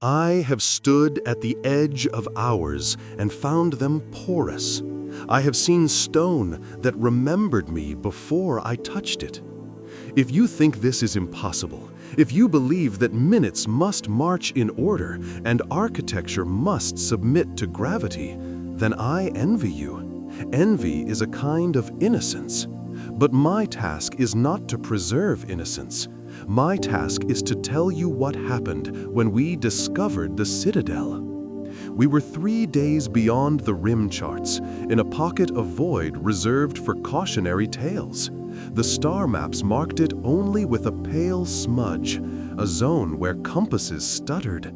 I have stood at the edge of hours and found them porous. I have seen stone that remembered me before I touched it. If you think this is impossible, if you believe that minutes must march in order and architecture must submit to gravity, then I envy you. Envy is a kind of innocence. But my task is not to preserve innocence. My task is to tell you what happened when we discovered the Citadel. We were 3 days beyond the rim charts, in a pocket of void reserved for cautionary tales. The star maps marked it only with a pale smudge, a zone where compasses stuttered.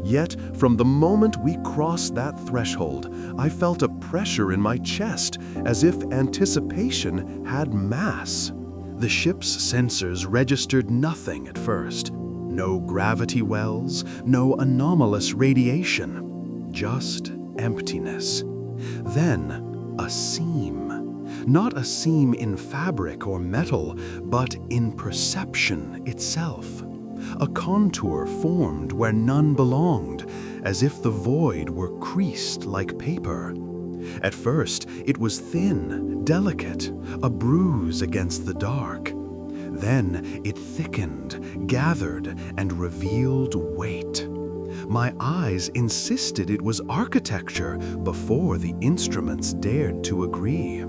Yet, from the moment we crossed that threshold, I felt a pressure in my chest, as if anticipation had mass. The ship's sensors registered nothing at first. No gravity wells, no anomalous radiation. Just emptiness. Then, a seam. Not a seam in fabric or metal, but in perception itself. A contour formed where none belonged, as if the void were creased like paper. At first, it was thin, delicate, a bruise against the dark. Then it thickened, gathered, and revealed weight. My eyes insisted it was architecture before the instruments dared to agree.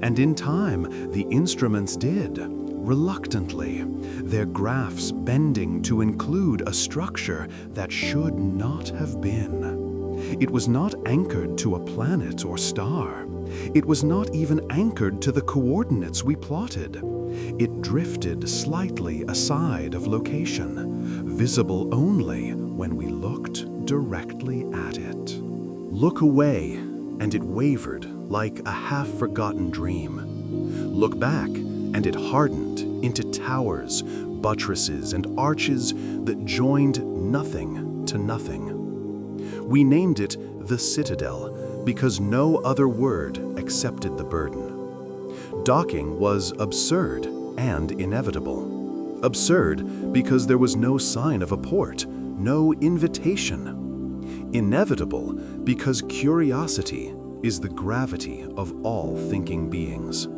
And in time, the instruments did, reluctantly, their graphs bending to include a structure that should not have been. It was not anchored to a planet or star. It was not even anchored to the coordinates we plotted. It drifted slightly aside of location, visible only when we looked directly at it. Look away, and it wavered like a half-forgotten dream. Look back, and it hardened into towers, buttresses, and arches that joined nothing to nothing. We named it the Citadel because no other word accepted the burden. Docking was absurd and inevitable. Absurd because there was no sign of a port, no invitation. Inevitable because curiosity is the gravity of all thinking beings.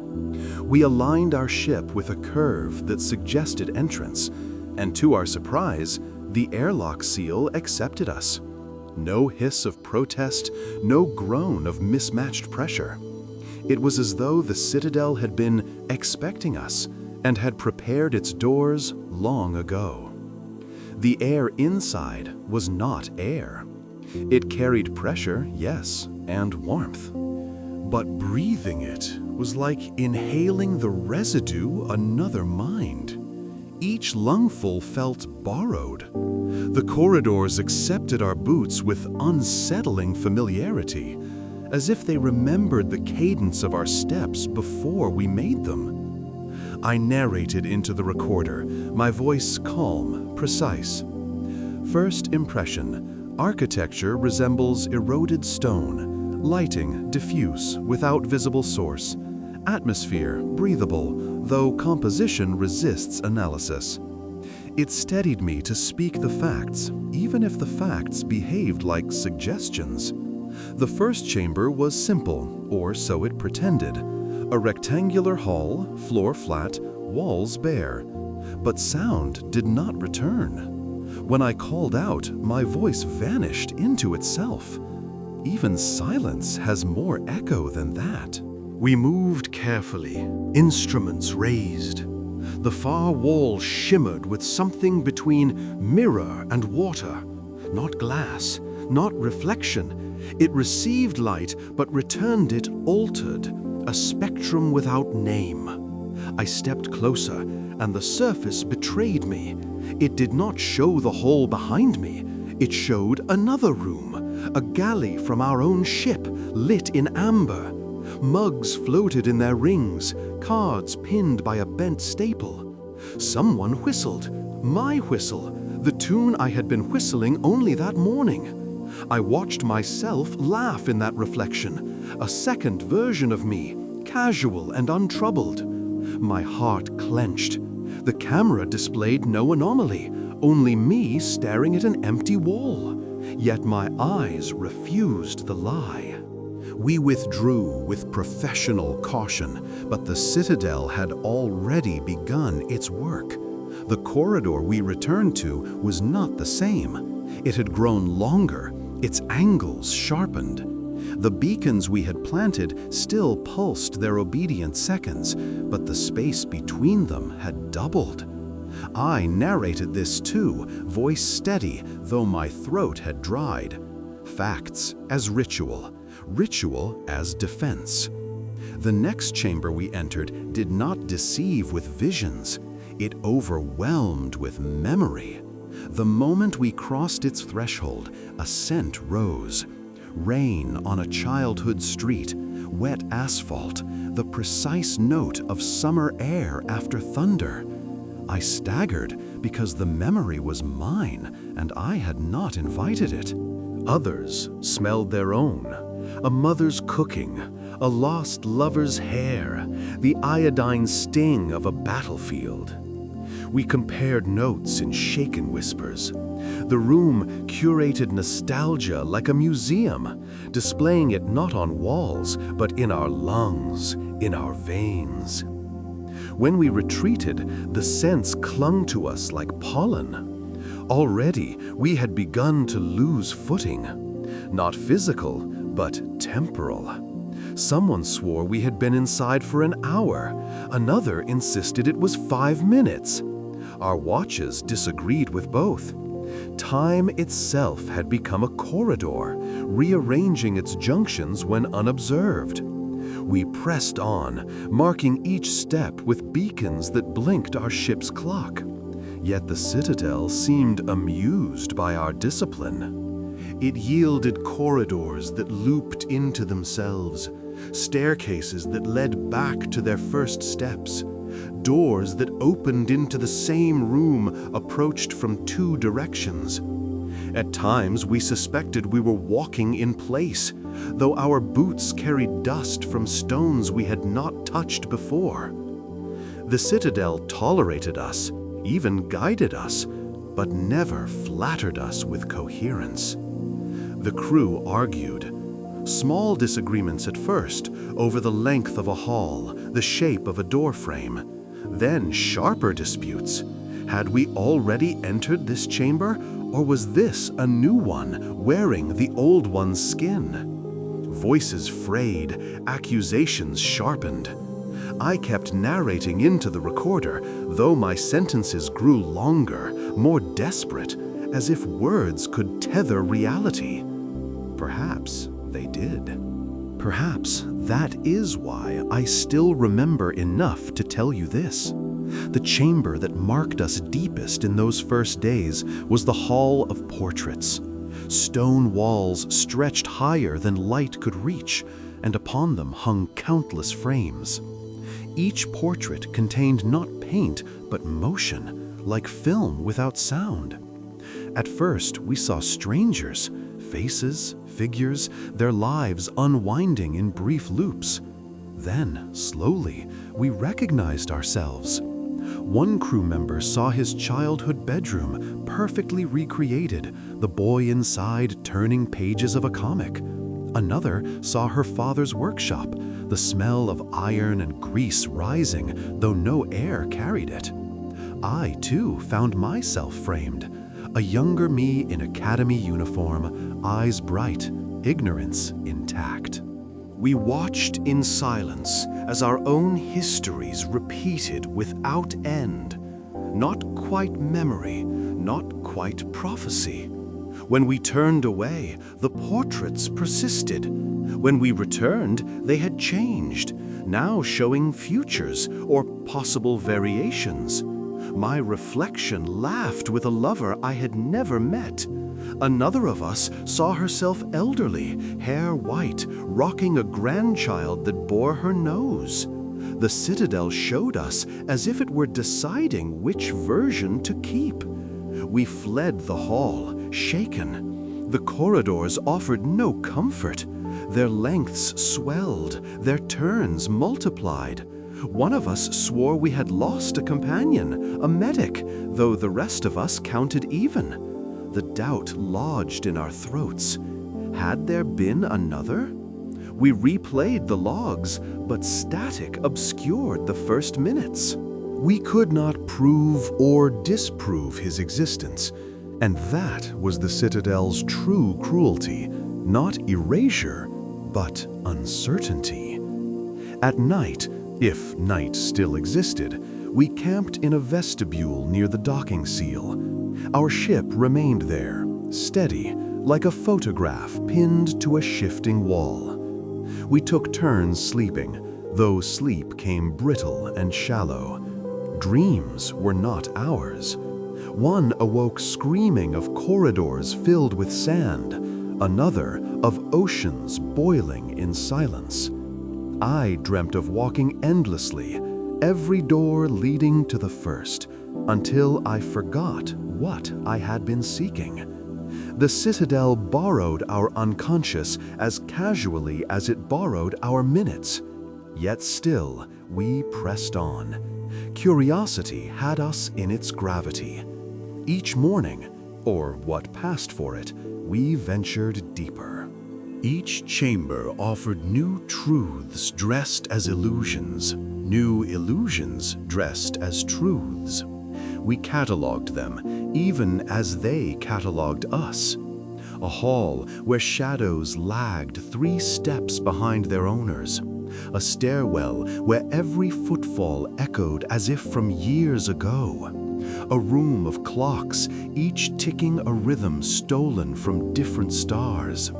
We aligned our ship with a curve that suggested entrance, and to our surprise, the airlock seal accepted us. No hiss of protest, no groan of mismatched pressure. It was as though the Citadel had been expecting us and had prepared its doors long ago. The air inside was not air. It carried pressure, yes, and warmth. But breathing it was like inhaling the residue another mind. Each lungful felt borrowed. The corridors accepted our boots with unsettling familiarity, as if they remembered the cadence of our steps before we made them. I narrated into the recorder, my voice calm, precise. First impression: architecture resembles eroded stone, lighting diffuse, without visible source, atmosphere breathable, though composition resists analysis. It steadied me to speak the facts, even if the facts behaved like suggestions. The first chamber was simple, or so it pretended. A rectangular hall, floor flat, walls bare. But sound did not return. When I called out, my voice vanished into itself. Even silence has more echo than that. We moved carefully, instruments raised. The far wall shimmered with something between mirror and water. Not glass, not reflection. It received light but returned it altered, a spectrum without name. I stepped closer, and the surface betrayed me. It did not show the hall behind me. It showed another room, a galley from our own ship, lit in amber. Mugs floated in their rings, cards pinned by a bent staple. Someone whistled, my whistle, the tune I had been whistling only that morning. I watched myself laugh in that reflection, a second version of me, casual and untroubled. My heart clenched. The camera displayed no anomaly, only me staring at an empty wall. Yet my eyes refused the lie. We withdrew with professional caution, but the Citadel had already begun its work. The corridor we returned to was not the same. It had grown longer, its angles sharpened. The beacons we had planted still pulsed their obedient seconds, but the space between them had doubled. I narrated this too, voice steady, though my throat had dried. Facts as ritual, ritual as defense. The next chamber we entered did not deceive with visions. It overwhelmed with memory. The moment we crossed its threshold, a scent rose. Rain on a childhood street, wet asphalt, the precise note of summer air after thunder. I staggered because the memory was mine and I had not invited it. Others smelled their own. A mother's cooking, a lost lover's hair, the iodine sting of a battlefield. We compared notes in shaken whispers. The room curated nostalgia like a museum, displaying it not on walls, but in our lungs, in our veins. When we retreated, the scents clung to us like pollen. Already, we had begun to lose footing. Not physical, but temporal. Someone swore we had been inside for an hour. Another insisted it was 5 minutes. Our watches disagreed with both. Time itself had become a corridor, rearranging its junctions when unobserved. We pressed on, marking each step with beacons that blinked our ship's clock. Yet the Citadel seemed amused by our discipline. It yielded corridors that looped into themselves, staircases that led back to their first steps, doors that opened into the same room approached from 2 directions. At times, we suspected we were walking in place, though our boots carried dust from stones we had not touched before. The Citadel tolerated us, even guided us, but never flattered us with coherence. The crew argued. Small disagreements at first, over the length of a hall, the shape of a doorframe. Then sharper disputes. Had we already entered this chamber, or was this a new one, wearing the old one's skin? Voices frayed, accusations sharpened. I kept narrating into the recorder, though my sentences grew longer, more desperate, as if words could tether reality. Perhaps they did. Perhaps that is why I still remember enough to tell you this. The chamber that marked us deepest in those first days was the Hall of Portraits. Stone walls stretched higher than light could reach, and upon them hung countless frames. Each portrait contained not paint, but motion, like film without sound. At first, we saw strangers, faces, figures, their lives unwinding in brief loops. Then, slowly, we recognized ourselves. One crew member saw his childhood bedroom perfectly recreated, the boy inside turning pages of a comic. Another saw her father's workshop, the smell of iron and grease rising, though no air carried it. I, too, found myself framed. A younger me in academy uniform, eyes bright, ignorance intact. We watched in silence as our own histories repeated without end. Not quite memory, not quite prophecy. When we turned away, the portraits persisted. When we returned, they had changed, now showing futures or possible variations. My reflection laughed with a lover I had never met. Another of us saw herself elderly, hair white, rocking a grandchild that bore her nose. The Citadel showed us as if it were deciding which version to keep. We fled the hall, shaken. The corridors offered no comfort. Their lengths swelled, their turns multiplied. One of us swore we had lost a companion, a medic, though the rest of us counted even. The doubt lodged in our throats. Had there been another? We replayed the logs, but static obscured the first minutes. We could not prove or disprove his existence, and that was the Citadel's true cruelty, not erasure, but uncertainty. At night, if night still existed, we camped in a vestibule near the docking seal. Our ship remained there, steady, like a photograph pinned to a shifting wall. We took turns sleeping, though sleep came brittle and shallow. Dreams were not ours. One awoke screaming of corridors filled with sand, another of oceans boiling in silence. I dreamt of walking endlessly, every door leading to the first, until I forgot what I had been seeking. The Citadel borrowed our unconscious as casually as it borrowed our minutes. Yet still, we pressed on. Curiosity had us in its gravity. Each morning, or what passed for it, we ventured deeper. Each chamber offered new truths dressed as illusions, new illusions dressed as truths. We catalogued them, even as they catalogued us. A hall where shadows lagged 3 steps behind their owners. A stairwell where every footfall echoed as if from years ago. A room of clocks, each ticking a rhythm stolen from different stars.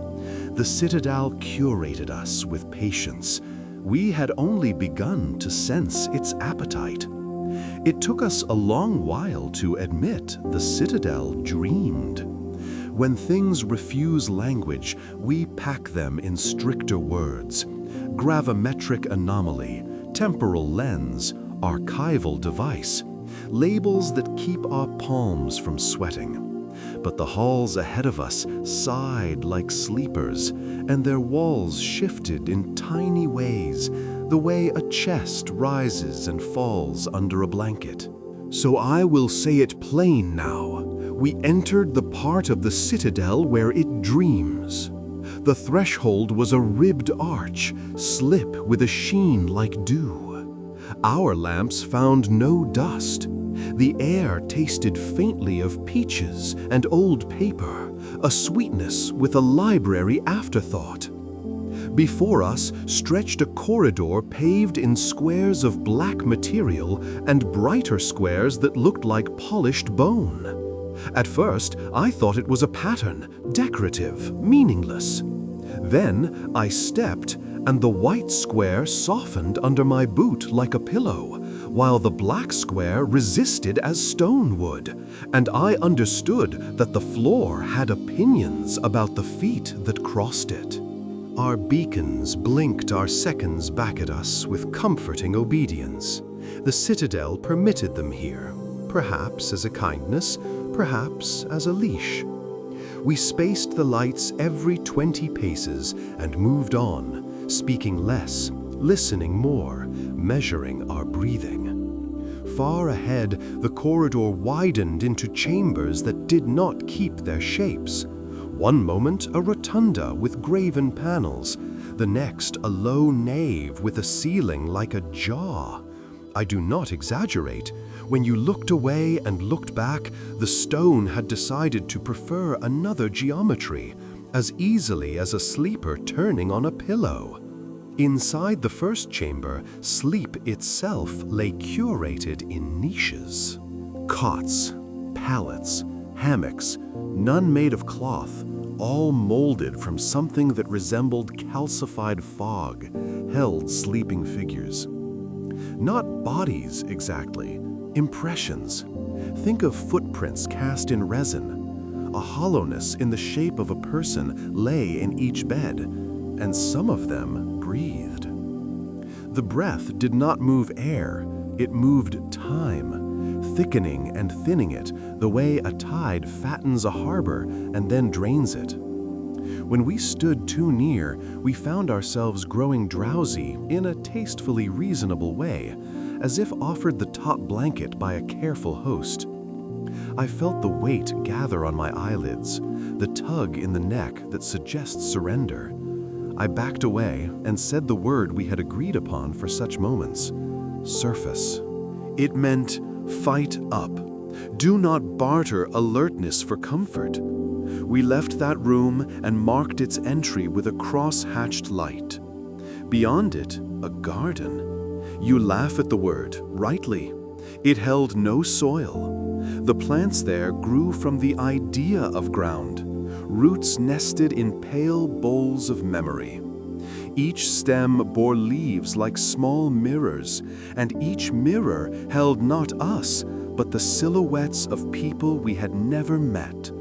The Citadel curated us with patience. We had only begun to sense its appetite. It took us a long while to admit the Citadel dreamed. When things refuse language, we pack them in stricter words. Gravimetric anomaly, temporal lens, archival device. Labels that keep our palms from sweating. But the halls ahead of us sighed like sleepers, and their walls shifted in tiny ways, the way a chest rises and falls under a blanket. So I will say it plain now. We entered the part of the Citadel where it dreams. The threshold was a ribbed arch, slip with a sheen like dew. Our lamps found no dust. The air tasted faintly of peaches and old paper, a sweetness with a library afterthought. Before us stretched a corridor paved in squares of black material and brighter squares that looked like polished bone. At first, I thought it was a pattern, decorative, meaningless. Then I stepped, and the white square softened under my boot like a pillow, while the black square resisted as stone would, and I understood that the floor had opinions about the feet that crossed it. Our beacons blinked our seconds back at us with comforting obedience. The Citadel permitted them here, perhaps as a kindness, perhaps as a leash. We spaced the lights every 20 paces and moved on, speaking less, listening more, measuring our breathing. Far ahead, the corridor widened into chambers that did not keep their shapes. One moment a rotunda with graven panels, the next a low nave with a ceiling like a jaw. I do not exaggerate. When you looked away and looked back, the stone had decided to prefer another geometry, as easily as a sleeper turning on a pillow. Inside the first chamber, sleep itself lay curated in niches. Cots, pallets, hammocks, none made of cloth, all molded from something that resembled calcified fog, held sleeping figures. Not bodies exactly, impressions. Think of footprints cast in resin. A hollowness in the shape of a person lay in each bed, and some of them breathed. The breath did not move air, it moved time, thickening and thinning it the way a tide fattens a harbor and then drains it. When we stood too near, we found ourselves growing drowsy in a tastefully reasonable way, as if offered the top blanket by a careful host. I felt the weight gather on my eyelids, the tug in the neck that suggests surrender. I backed away and said the word we had agreed upon for such moments: surface. It meant fight up. Do not barter alertness for comfort. We left that room and marked its entry with a cross-hatched light. Beyond it, a garden. You laugh at the word, rightly. It held no soil. The plants there grew from the idea of ground, roots nested in pale bowls of memory. Each stem bore leaves like small mirrors, and each mirror held not us, but the silhouettes of people we had never met.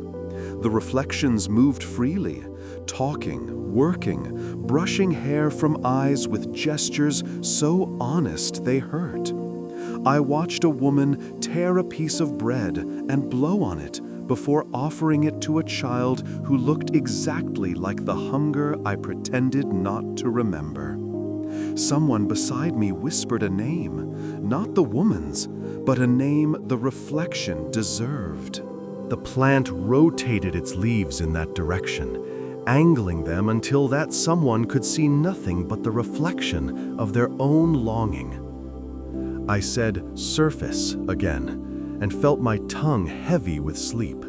The reflections moved freely, talking, working, brushing hair from eyes with gestures so honest they hurt. I watched a woman tear a piece of bread and blow on it before offering it to a child who looked exactly like the hunger I pretended not to remember. Someone beside me whispered a name, not the woman's, but a name the reflection deserved. The plant rotated its leaves in that direction, angling them until that someone could see nothing but the reflection of their own longing. I said surface again, and felt my tongue heavy with sleep.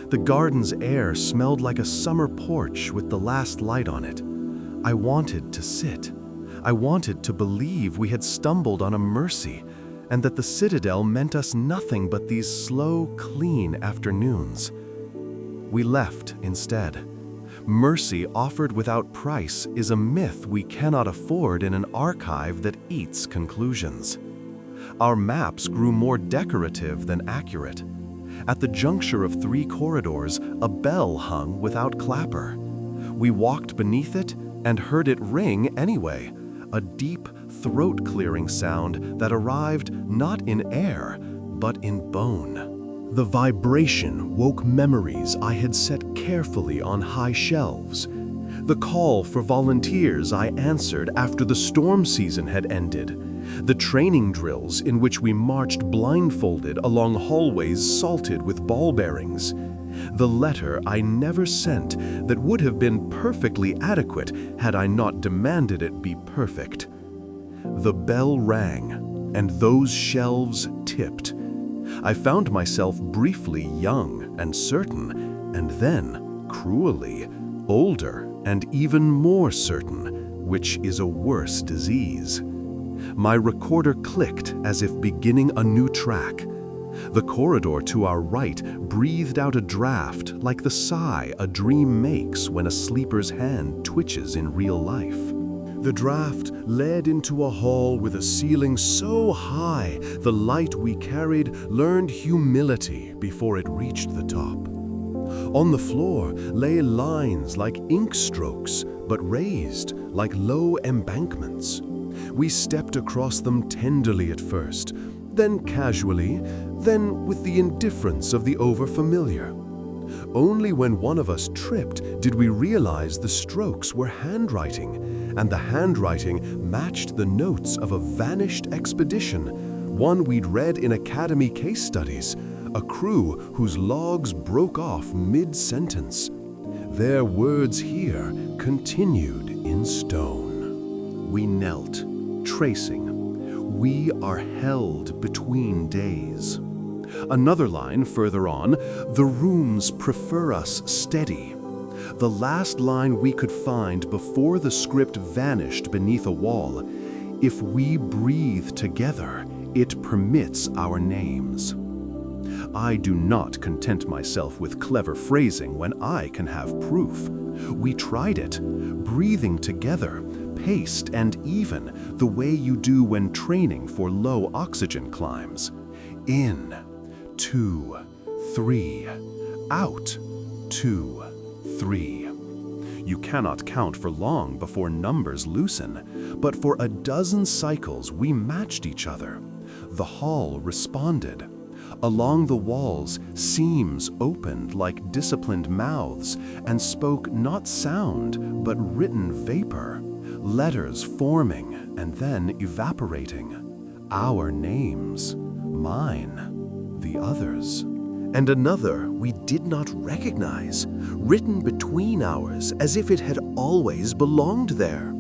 The garden's air smelled like a summer porch with the last light on it. I wanted to sit. I wanted to believe we had stumbled on a mercy, and that the Citadel meant us nothing but these slow, clean afternoons. We left instead. Mercy offered without price is a myth we cannot afford in an archive that eats conclusions. Our maps grew more decorative than accurate. At the juncture of 3 corridors, a bell hung without clapper. We walked beneath it and heard it ring anyway, a deep, throat-clearing sound that arrived not in air, but in bone. The vibration woke memories I had set carefully on high shelves. The call for volunteers I answered after the storm season had ended. The training drills in which we marched blindfolded along hallways salted with ball bearings. The letter I never sent that would have been perfectly adequate had I not demanded it be perfect. The bell rang, and those shelves tipped. I found myself briefly young and certain, and then, cruelly, older and even more certain, which is a worse disease. My recorder clicked as if beginning a new track. The corridor to our right breathed out a draft like the sigh a dream makes when a sleeper's hand twitches in real life. The draft led into a hall with a ceiling so high the light we carried learned humility before it reached the top. On the floor lay lines like ink strokes, but raised like low embankments. We stepped across them tenderly at first, then casually, then with the indifference of the overfamiliar. Only when one of us tripped did we realize the strokes were handwriting, and the handwriting matched the notes of a vanished expedition, one we'd read in academy case studies, a crew whose logs broke off mid-sentence. Their words here continued in stone. We knelt, tracing. We are held between days. Another line further on, the rooms prefer us steady. The last line we could find before the script vanished beneath a wall. If we breathe together, it permits our names. I do not content myself with clever phrasing when I can have proof. We tried it, breathing together, paced and even, the way you do when training for low oxygen climbs. In, 2, 3, out, 2, 3. You cannot count for long before numbers loosen, but for a dozen cycles we matched each other. The hall responded. Along the walls, seams opened like disciplined mouths and spoke not sound, but written vapor, letters forming and then evaporating. Our names, mine, the others. And another we did not recognize, written between ours as if it had always belonged there.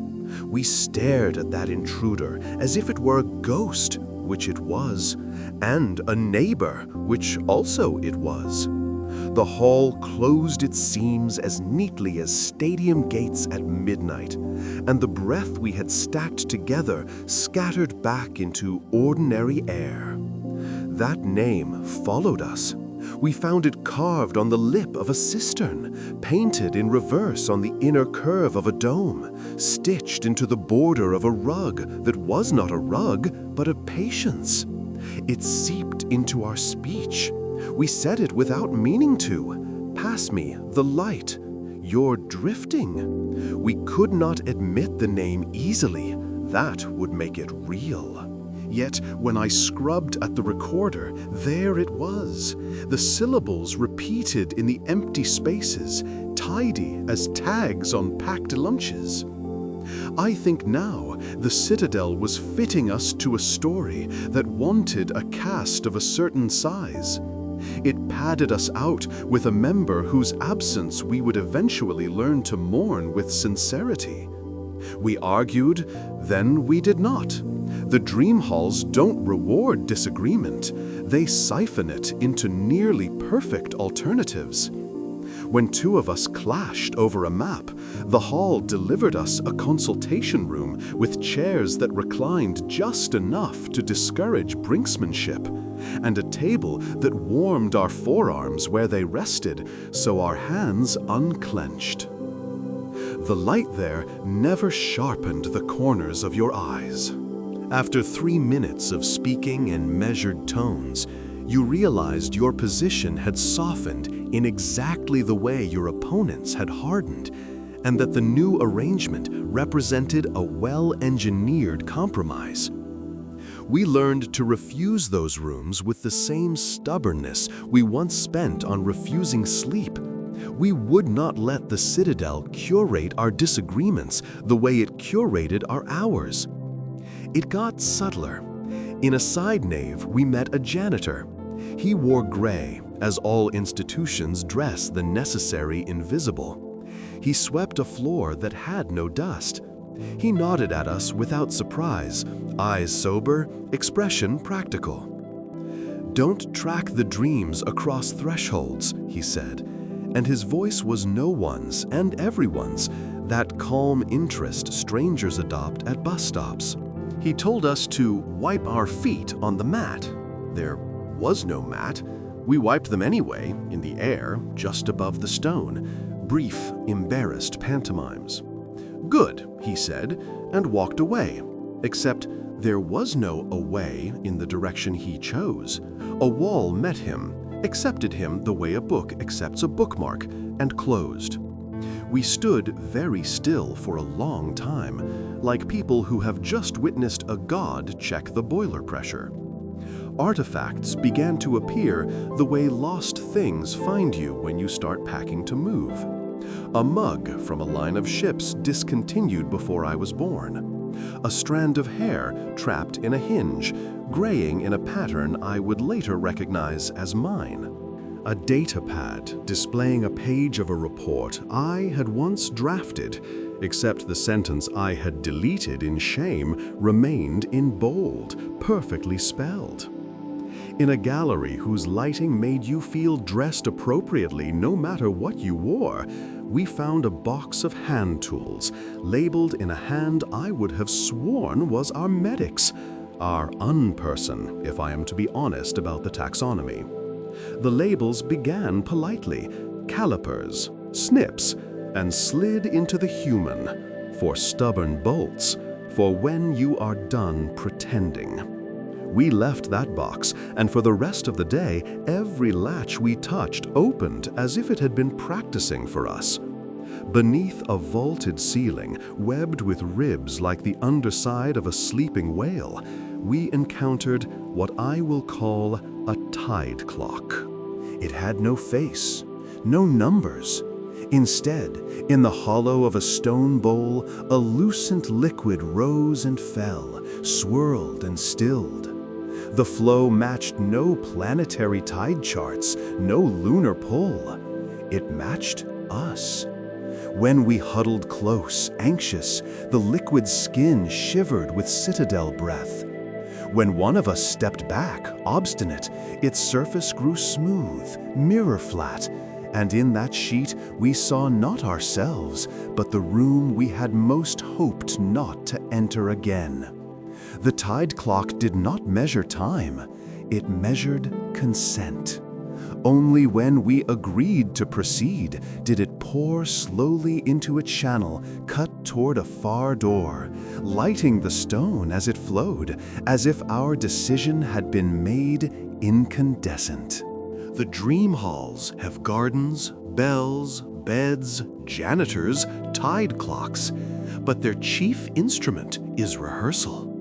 We stared at that intruder as if it were a ghost, which it was, and a neighbor, which also it was. The hall closed its seams as neatly as stadium gates at midnight, and the breath we had stacked together scattered back into ordinary air. That name followed us. We found it carved on the lip of a cistern, painted in reverse on the inner curve of a dome, stitched into the border of a rug that was not a rug, but a patience. It seeped into our speech. We said it without meaning to. Pass me the light. You're drifting. We could not admit the name easily. That would make it real. Yet, when I scrubbed at the recorder, there it was. The syllables repeated in the empty spaces, tidy as tags on packed lunches. I think now the Citadel was fitting us to a story that wanted a cast of a certain size. It padded us out with a member whose absence we would eventually learn to mourn with sincerity. We argued, then we did not. The dream halls don't reward disagreement. They siphon it into nearly perfect alternatives. When two of us clashed over a map, the hall delivered us a consultation room with chairs that reclined just enough to discourage brinksmanship, and a table that warmed our forearms where they rested so our hands unclenched. The light there never sharpened the corners of your eyes. After 3 minutes of speaking in measured tones, you realized your position had softened in exactly the way your opponents had hardened, and that the new arrangement represented a well-engineered compromise. We learned to refuse those rooms with the same stubbornness we once spent on refusing sleep. We would not let the Citadel curate our disagreements the way it curated our hours. It got subtler. In a side nave, we met a janitor. He wore gray, as all institutions dress the necessary invisible. He swept a floor that had no dust. He nodded at us without surprise, eyes sober, expression practical. "Don't track the dreams across thresholds," he said, and his voice was no one's and everyone's, that calm interest strangers adopt at bus stops. He told us to wipe our feet on the mat. There was no mat. We wiped them anyway, in the air, just above the stone. Brief, embarrassed pantomimes. "Good," he said, and walked away. Except there was no away in the direction he chose. A wall met him, accepted him the way a book accepts a bookmark, and closed. We stood very still for a long time, like people who have just witnessed a god check the boiler pressure. Artifacts began to appear the way lost things find you when you start packing to move. A mug from a line of ships discontinued before I was born. A strand of hair trapped in a hinge, graying in a pattern I would later recognize as mine. A data pad displaying a page of a report I had once drafted, except the sentence I had deleted in shame remained in bold, perfectly spelled. In a gallery whose lighting made you feel dressed appropriately no matter what you wore, we found a box of hand tools, labeled in a hand I would have sworn was our medic's, our unperson, if I am to be honest about the taxonomy. The labels began politely, calipers, snips, and slid into the human, for stubborn bolts, for when you are done pretending. We left that box, and for the rest of the day, every latch we touched opened as if it had been practicing for us. Beneath a vaulted ceiling, webbed with ribs like the underside of a sleeping whale, we encountered what I will call a tide clock. It had no face, no numbers. Instead, in the hollow of a stone bowl, a lucent liquid rose and fell, swirled and stilled. The flow matched no planetary tide charts, no lunar pull. It matched us. When we huddled close, anxious, the liquid skin shivered with citadel breath. When one of us stepped back, obstinate, its surface grew smooth, mirror flat, and in that sheet we saw not ourselves, but the room we had most hoped not to enter again. The tide clock did not measure time, it measured consent. Only when we agreed to proceed did it pour slowly into a channel cut toward a far door, lighting the stone as it flowed, as if our decision had been made incandescent. The dream halls have gardens, bells, beds, janitors, tide clocks, but their chief instrument is rehearsal.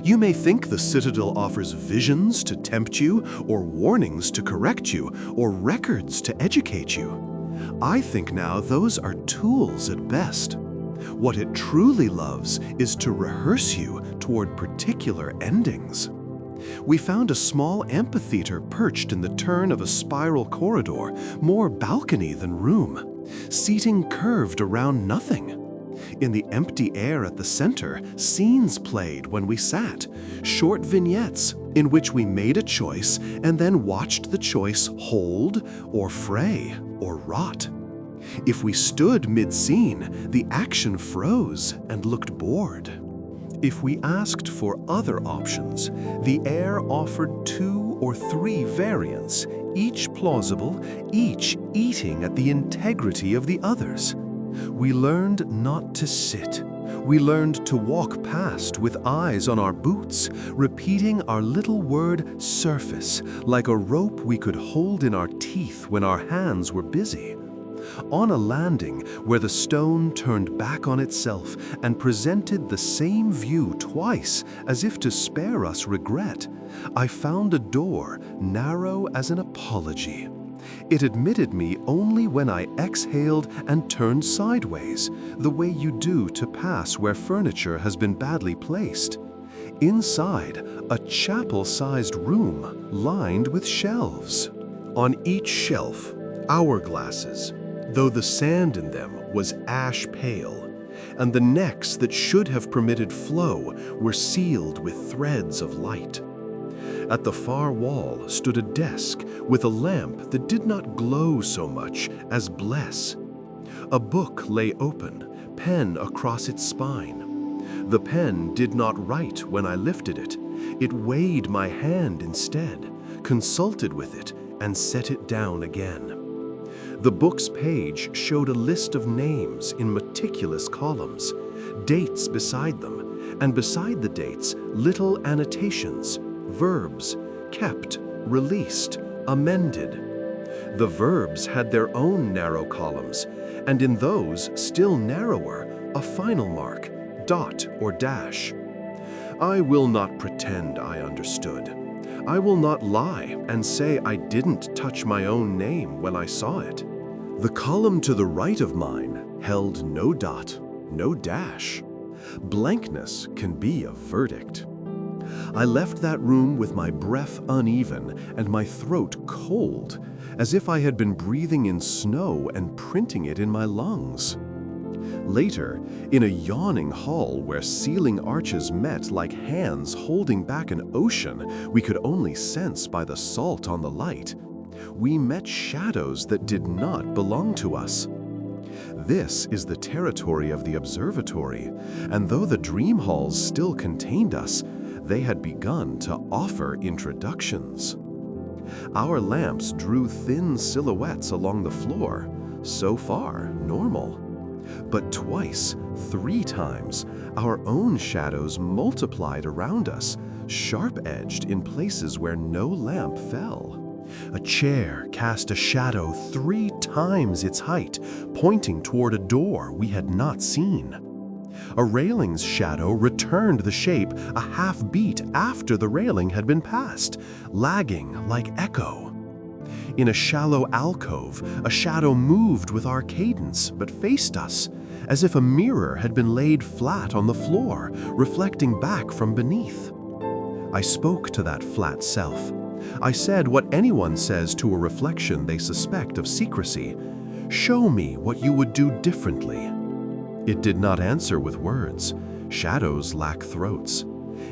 You may think the Citadel offers visions to tempt you, or warnings to correct you, or records to educate you. I think now those are tools at best. What it truly loves is to rehearse you toward particular endings. We found a small amphitheater perched in the turn of a spiral corridor, more balcony than room. Seating curved around nothing. In the empty air at the center, scenes played when we sat, short vignettes in which we made a choice and then watched the choice hold or fray or rot. If we stood mid-scene, the action froze and looked bored. If we asked for other options, the air offered 2 or 3 variants, each plausible, each eating at the integrity of the others. We learned not to sit. We learned to walk past with eyes on our boots, repeating our little word surface like a rope we could hold in our teeth when our hands were busy. On a landing where the stone turned back on itself and presented the same view twice as if to spare us regret, I found a door narrow as an apology. It admitted me only when I exhaled and turned sideways, the way you do to pass where furniture has been badly placed. Inside, a chapel-sized room lined with shelves. On each shelf, hourglasses, though the sand in them was ash pale, and the necks that should have permitted flow were sealed with threads of light. At the far wall stood a desk with a lamp that did not glow so much as bless. A book lay open, pen across its spine. The pen did not write when I lifted it. It weighed my hand instead, consulted with it, and set it down again. The book's page showed a list of names in meticulous columns, dates beside them, and beside the dates, little annotations, verbs, kept, released, amended. The verbs had their own narrow columns, and in those, still narrower, a final mark, dot or dash. I will not pretend I understood. I will not lie and say I didn't touch my own name when I saw it. The column to the right of mine held no dot, no dash. Blankness can be a verdict. I left that room with my breath uneven and my throat cold, as if I had been breathing in snow and printing it in my lungs. Later, in a yawning hall where ceiling arches met like hands holding back an ocean we could only sense by the salt on the light, we met shadows that did not belong to us. This is the territory of the observatory, and though the dream halls still contained us, they had begun to offer introductions. Our lamps drew thin silhouettes along the floor, so far normal. But twice, 3 times, our own shadows multiplied around us, sharp-edged in places where no lamp fell. A chair cast a shadow 3 times its height, pointing toward a door we had not seen. A railing's shadow returned the shape a half beat after the railing had been passed, lagging like echo. In a shallow alcove, a shadow moved with our cadence but faced us, as if a mirror had been laid flat on the floor, reflecting back from beneath. I spoke to that flat self. I said what anyone says to a reflection they suspect of secrecy. "Show me what you would do differently." It did not answer with words. Shadows lack throats.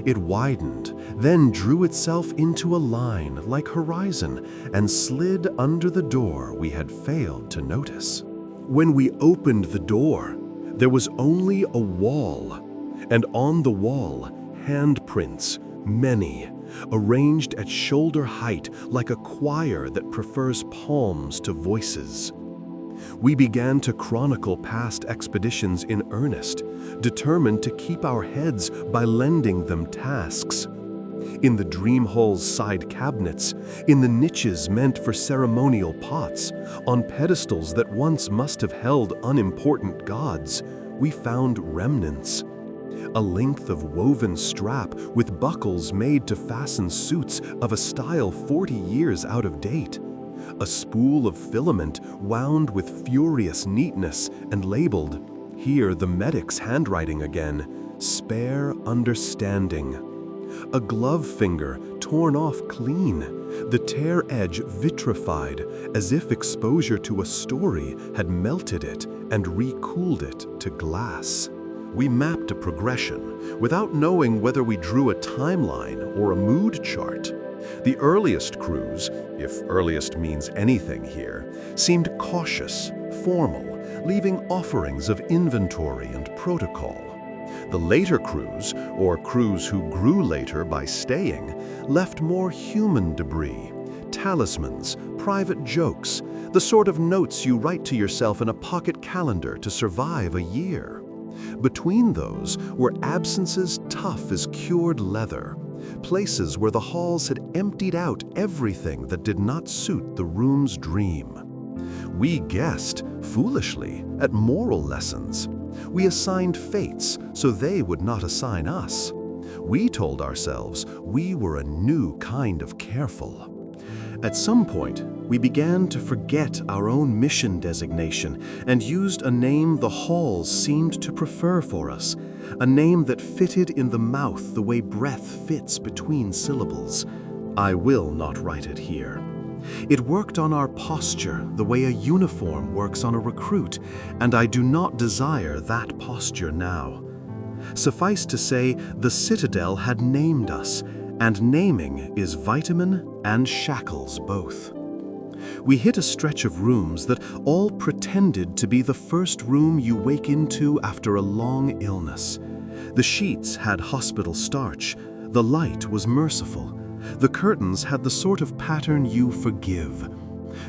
It widened, then drew itself into a line like horizon and slid under the door we had failed to notice. When we opened the door, there was only a wall, and on the wall, handprints, many, arranged at shoulder height like a choir that prefers palms to voices. We began to chronicle past expeditions in earnest, determined to keep our heads by lending them tasks. In the dream hall's side cabinets, in the niches meant for ceremonial pots, on pedestals that once must have held unimportant gods, we found remnants. A length of woven strap with buckles made to fasten suits of a style 40 years out of date. A spool of filament wound with furious neatness and labeled, here the medic's handwriting again, "Spare understanding." A glove finger torn off clean, the tear edge vitrified as if exposure to a story had melted it and recooled it to glass. We mapped a progression without knowing whether we drew a timeline or a mood chart. The earliest crews, if earliest means anything here, seemed cautious, formal, leaving offerings of inventory and protocol. The later crews, or crews who grew later by staying, left more human debris, talismans, private jokes, the sort of notes you write to yourself in a pocket calendar to survive a year. Between those were absences tough as cured leather, places where the halls had emptied out everything that did not suit the room's dream. We guessed, foolishly, at moral lessons. We assigned fates so they would not assign us. We told ourselves we were a new kind of careful. At some point, we began to forget our own mission designation and used a name the halls seemed to prefer for us, a name that fitted in the mouth the way breath fits between syllables. I will not write it here. It worked on our posture the way a uniform works on a recruit, and I do not desire that posture now. Suffice to say, the Citadel had named us, and naming is vitamin and shackles both. We hit a stretch of rooms that all pretended to be the first room you wake into after a long illness. The sheets had hospital starch, the light was merciful, the curtains had the sort of pattern you forgive.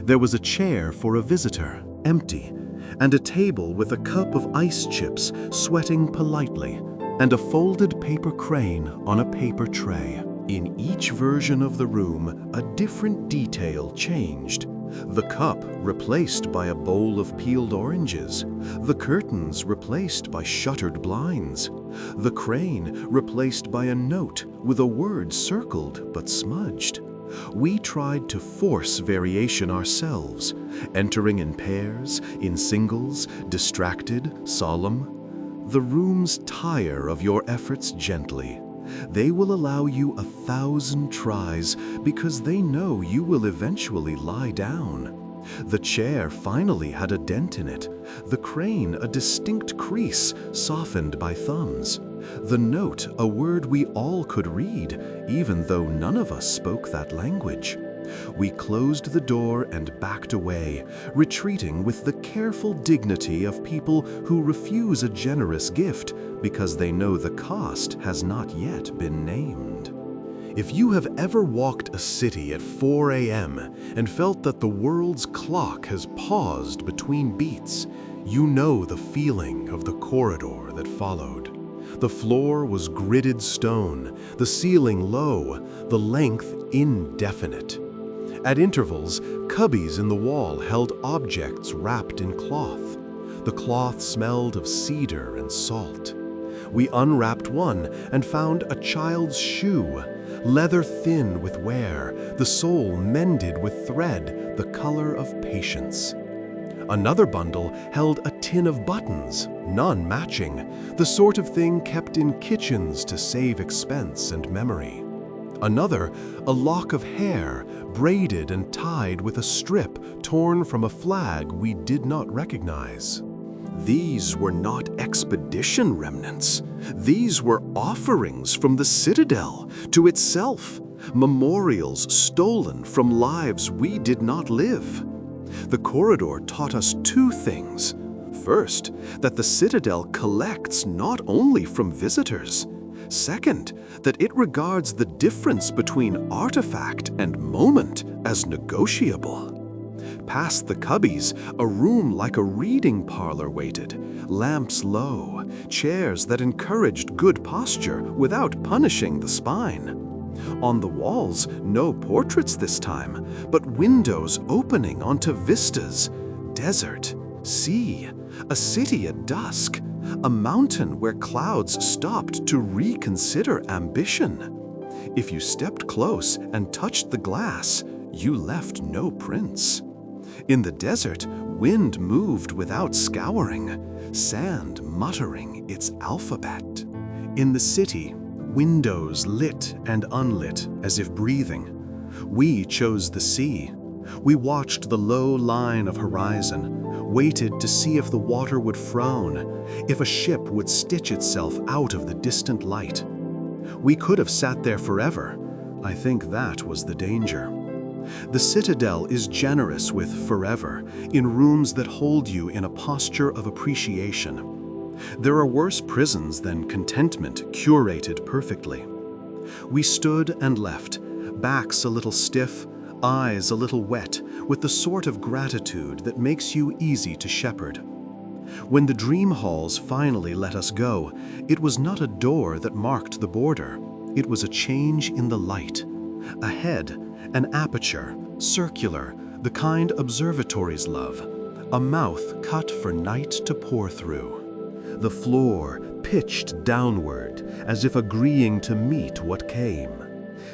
There was a chair for a visitor, empty, and a table with a cup of ice chips sweating politely, and a folded paper crane on a paper tray. In each version of the room, a different detail changed. The cup replaced by a bowl of peeled oranges, the curtains replaced by shuttered blinds, the crane replaced by a note with a word circled but smudged. We tried to force variation ourselves, entering in pairs, in singles, distracted, solemn. The rooms tire of your efforts gently. They will allow you 1,000 tries because they know you will eventually lie down. The chair finally had a dent in it, the crane a distinct crease softened by thumbs, the note a word we all could read, even though none of us spoke that language. We closed the door and backed away, retreating with the careful dignity of people who refuse a generous gift because they know the cost has not yet been named. If you have ever walked a city at 4 a.m. and felt that the world's clock has paused between beats, you know the feeling of the corridor that followed. The floor was gridded stone, the ceiling low, the length indefinite. At intervals, cubbies in the wall held objects wrapped in cloth. The cloth smelled of cedar and salt. We unwrapped one and found a child's shoe, leather thin with wear, the sole mended with thread, the color of patience. Another bundle held a tin of buttons, none matching, the sort of thing kept in kitchens to save expense and memory. Another, a lock of hair, braided and tied with a strip torn from a flag we did not recognize. These were not expedition remnants. These were offerings from the Citadel to itself, memorials stolen from lives we did not live. The corridor taught us two things. First, that the Citadel collects not only from visitors. Second, that it regards the difference between artifact and moment as negotiable. Past the cubbies, a room like a reading parlor waited, lamps low, chairs that encouraged good posture without punishing the spine. On the walls, no portraits this time, but windows opening onto vistas, desert, sea, a city at dusk, a mountain where clouds stopped to reconsider ambition. If you stepped close and touched the glass, you left no prints. In the desert, wind moved without scouring, sand muttering its alphabet. In the city, windows lit and unlit as if breathing. We chose the sea. We watched the low line of horizon, waited to see if the water would frown, if a ship would stitch itself out of the distant light. We could have sat there forever. I think that was the danger. The Citadel is generous with forever, in rooms that hold you in a posture of appreciation. There are worse prisons than contentment curated perfectly. We stood and left, backs a little stiff, eyes a little wet, with the sort of gratitude that makes you easy to shepherd. When the dream halls finally let us go, it was not a door that marked the border. It was a change in the light. Ahead, an aperture, circular, the kind observatories love, a mouth cut for night to pour through. The floor pitched downward, as if agreeing to meet what came.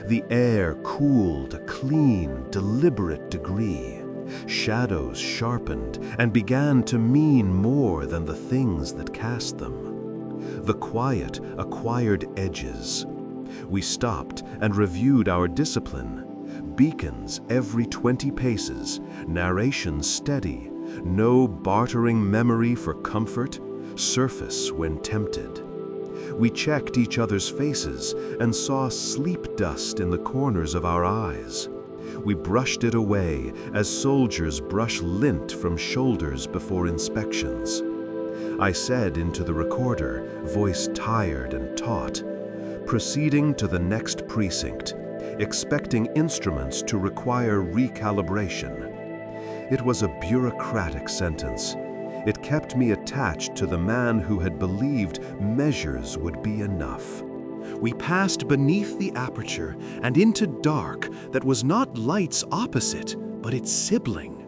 The air cooled a clean, deliberate degree. Shadows sharpened and began to mean more than the things that cast them. The quiet acquired edges. We stopped and reviewed our discipline. Beacons every 20 paces, narration steady, no bartering memory for comfort, surface when tempted. We checked each other's faces and saw sleep dust in the corners of our eyes. We brushed it away as soldiers brush lint from shoulders before inspections. I said into the recorder, voice tired and taut, proceeding to the next precinct, expecting instruments to require recalibration. It was a bureaucratic sentence. It kept me attached to the man who had believed measures would be enough. We passed beneath the aperture and into dark that was not light's opposite, but its sibling.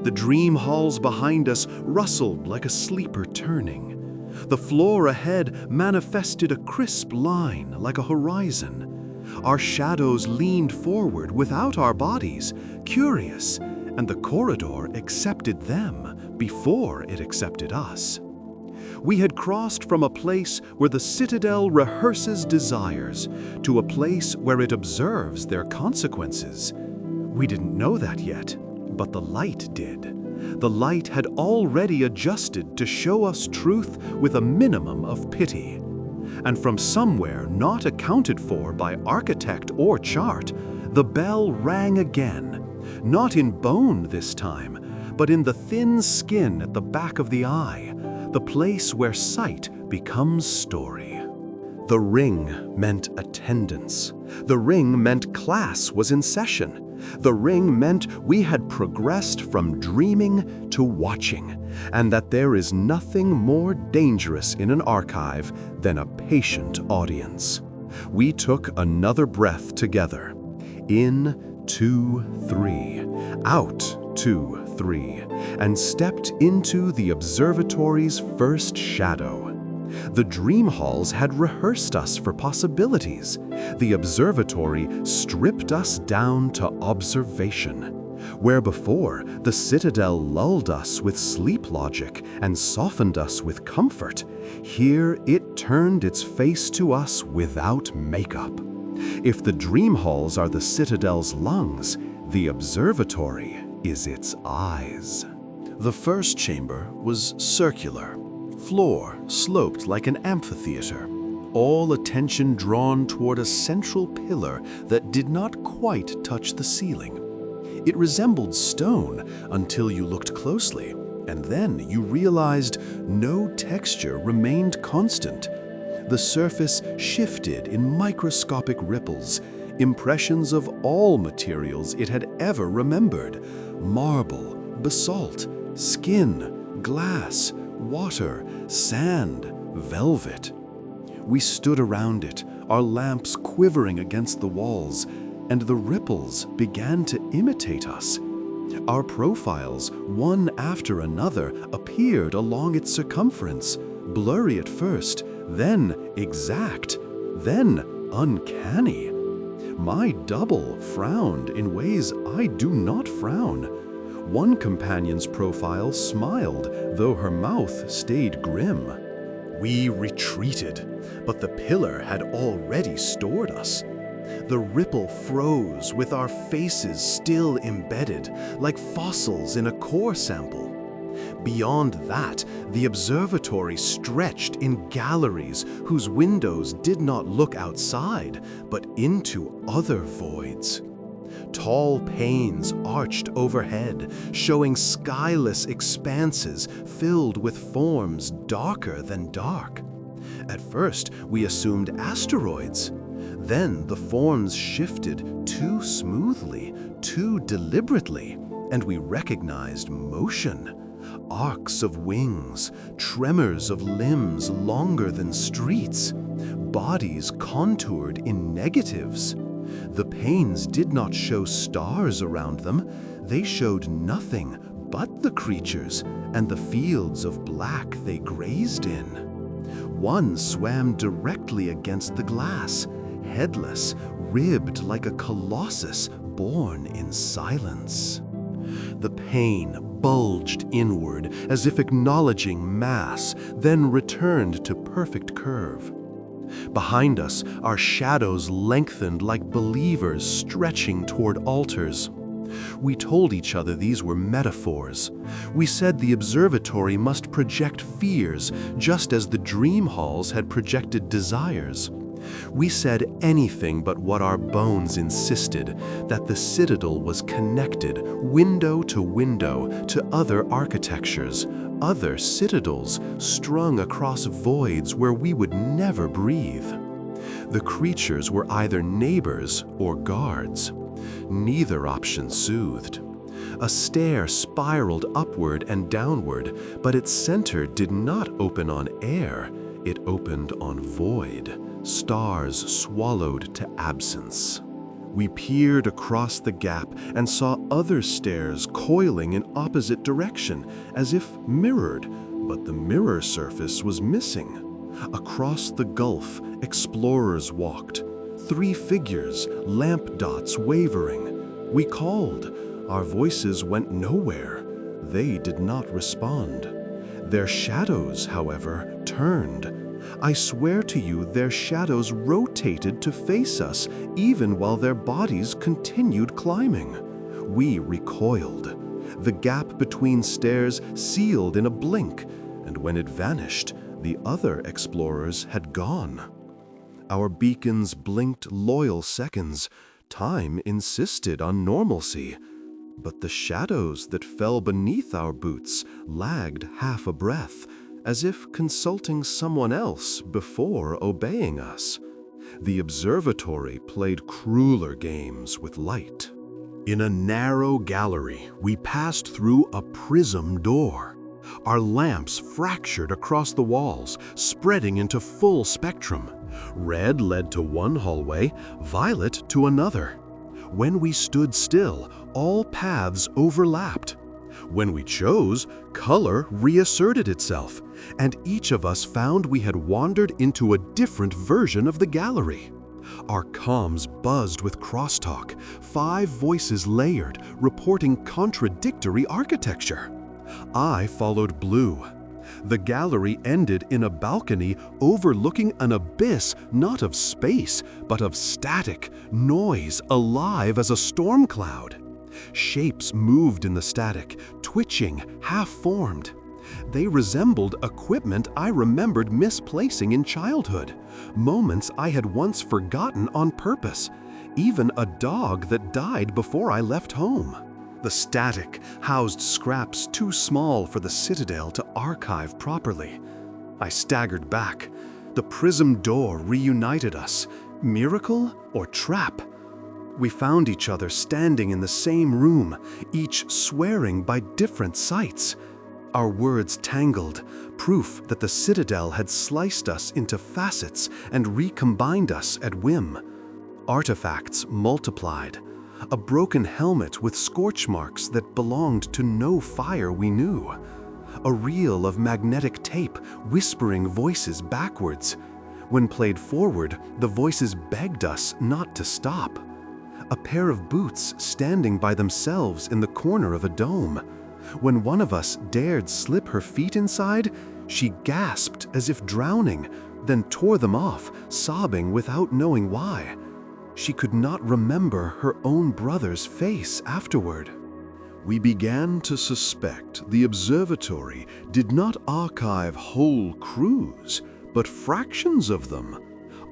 The dream halls behind us rustled like a sleeper turning. The floor ahead manifested a crisp line like a horizon. Our shadows leaned forward without our bodies, curious, and the corridor accepted them before it accepted us. We had crossed from a place where the Citadel rehearses desires to a place where it observes their consequences. We didn't know that yet, but the light did. The light had already adjusted to show us truth with a minimum of pity. And from somewhere not accounted for by architect or chart, the bell rang again, not in bone this time, but in the thin skin at the back of the eye, the place where sight becomes story. The ring meant attendance. The ring meant class was in session. The ring meant we had progressed from dreaming to watching, and that there is nothing more dangerous in an archive than a patient audience. We took another breath together. In, 2, 3. Out, 2, 3. And stepped into the observatory's first shadow. The dream halls had rehearsed us for possibilities. The observatory stripped us down to observation. Where before, the Citadel lulled us with sleep logic and softened us with comfort, here it turned its face to us without makeup. If the dream halls are the Citadel's lungs, the observatory is its eyes. The first chamber was circular. Floor sloped like an amphitheater, all attention drawn toward a central pillar that did not quite touch the ceiling. It resembled stone until you looked closely, and then you realized no texture remained constant. The surface shifted in microscopic ripples, impressions of all materials it had ever remembered: marble, basalt, skin, glass, water, sand, velvet. We stood around it, our lamps quivering against the walls, and the ripples began to imitate us. Our profiles, one after another, appeared along its circumference, blurry at first, then exact, then uncanny. My double frowned in ways I do not frown. One companion's profile smiled, though her mouth stayed grim. We retreated, but the pillar had already stored us. The ripple froze with our faces still embedded, like fossils in a core sample. Beyond that, the observatory stretched in galleries whose windows did not look outside, but into other voids. Tall panes arched overhead, showing skyless expanses filled with forms darker than dark. At first, we assumed asteroids. Then the forms shifted too smoothly, too deliberately, and we recognized motion. Arcs of wings, tremors of limbs longer than streets, bodies contoured in negatives. The panes did not show stars around them, they showed nothing but the creatures and the fields of black they grazed in. One swam directly against the glass, headless, ribbed like a colossus born in silence. The pane bulged inward as if acknowledging mass, then returned to perfect curve. Behind us, our shadows lengthened like believers stretching toward altars. We told each other these were metaphors. We said the observatory must project fears, just as the dream halls had projected desires. We said anything but what our bones insisted, that the Citadel was connected, window to other architectures, other citadels strung across voids where we would never breathe. The creatures were either neighbors or guards. Neither option soothed. A stair spiraled upward and downward, but its center did not open on air, it opened on void. Stars swallowed to absence. We peered across the gap and saw other stairs coiling in opposite direction, as if mirrored, but the mirror surface was missing. Across the gulf, explorers walked. 3 figures, lamp dots wavering. We called. Our voices went nowhere. They did not respond. Their shadows, however, turned. I swear to you, their shadows rotated to face us, even while their bodies continued climbing. We recoiled. The gap between stairs sealed in a blink, and when it vanished, the other explorers had gone. Our beacons blinked loyal seconds. Time insisted on normalcy. But the shadows that fell beneath our boots lagged half a breath, as if consulting someone else before obeying us. The observatory played crueler games with light. In a narrow gallery, we passed through a prism door. Our lamps fractured across the walls, spreading into full spectrum. Red led to one hallway, violet to another. When we stood still, all paths overlapped. When we chose, color reasserted itself, and each of us found we had wandered into a different version of the gallery. Our comms buzzed with crosstalk, 5 voices layered, reporting contradictory architecture. I followed blue. The gallery ended in a balcony overlooking an abyss not of space, but of static, noise alive as a storm cloud. Shapes moved in the static, twitching, half-formed. They resembled equipment I remembered misplacing in childhood, moments I had once forgotten on purpose, even a dog that died before I left home. The static housed scraps too small for the Citadel to archive properly. I staggered back. The prism door reunited us. Miracle or trap? We found each other standing in the same room, each swearing by different sights. Our words tangled, proof that the Citadel had sliced us into facets and recombined us at whim. Artifacts multiplied. A broken helmet with scorch marks that belonged to no fire we knew. A reel of magnetic tape whispering voices backwards. When played forward, the voices begged us not to stop. A pair of boots standing by themselves in the corner of a dome. When one of us dared slip her feet inside, she gasped as if drowning, then tore them off, sobbing without knowing why. She could not remember her own brother's face afterward. We began to suspect the observatory did not archive whole crews, but fractions of them.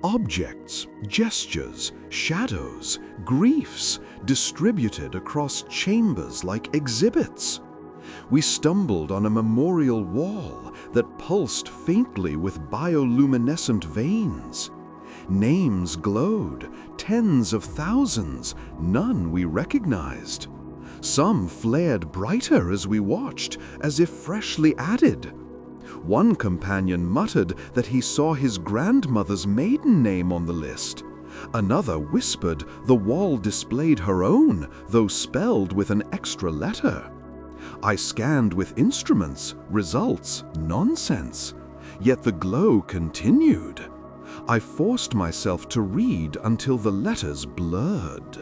Objects, gestures, shadows, griefs, distributed across chambers like exhibits. We stumbled on a memorial wall that pulsed faintly with bioluminescent veins. Names glowed, tens of thousands, none we recognized. Some flared brighter as we watched, as if freshly added. One companion muttered that he saw his grandmother's maiden name on the list. Another whispered the wall displayed her own, though spelled with an extra letter. I scanned with instruments, results nonsense. Yet the glow continued. I forced myself to read until the letters blurred.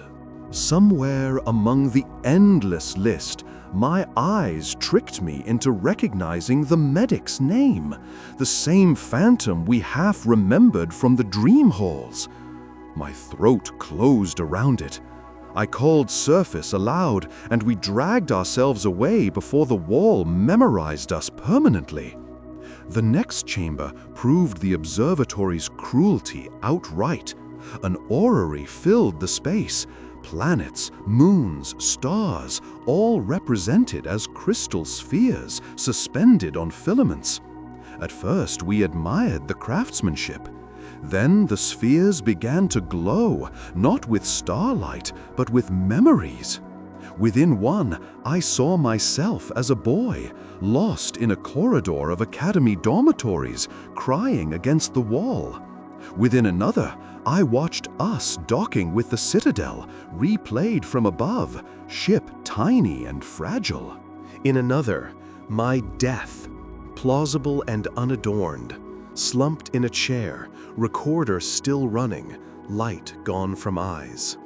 Somewhere among the endless list, my eyes tricked me into recognizing the medic's name, the same phantom we half remembered from the dream halls. My throat closed around it. I called Surface aloud, and we dragged ourselves away before the wall memorized us permanently. The next chamber proved the observatory's cruelty outright. An orrery filled the space. Planets, moons, stars, all represented as crystal spheres suspended on filaments. At first, we admired the craftsmanship. Then the spheres began to glow, not with starlight, but with memories. Within one, I saw myself as a boy, lost in a corridor of academy dormitories, crying against the wall. Within another, I watched us docking with the Citadel, replayed from above, ship tiny and fragile. In another, my death, plausible and unadorned, slumped in a chair, recorder still running, light gone from eyes.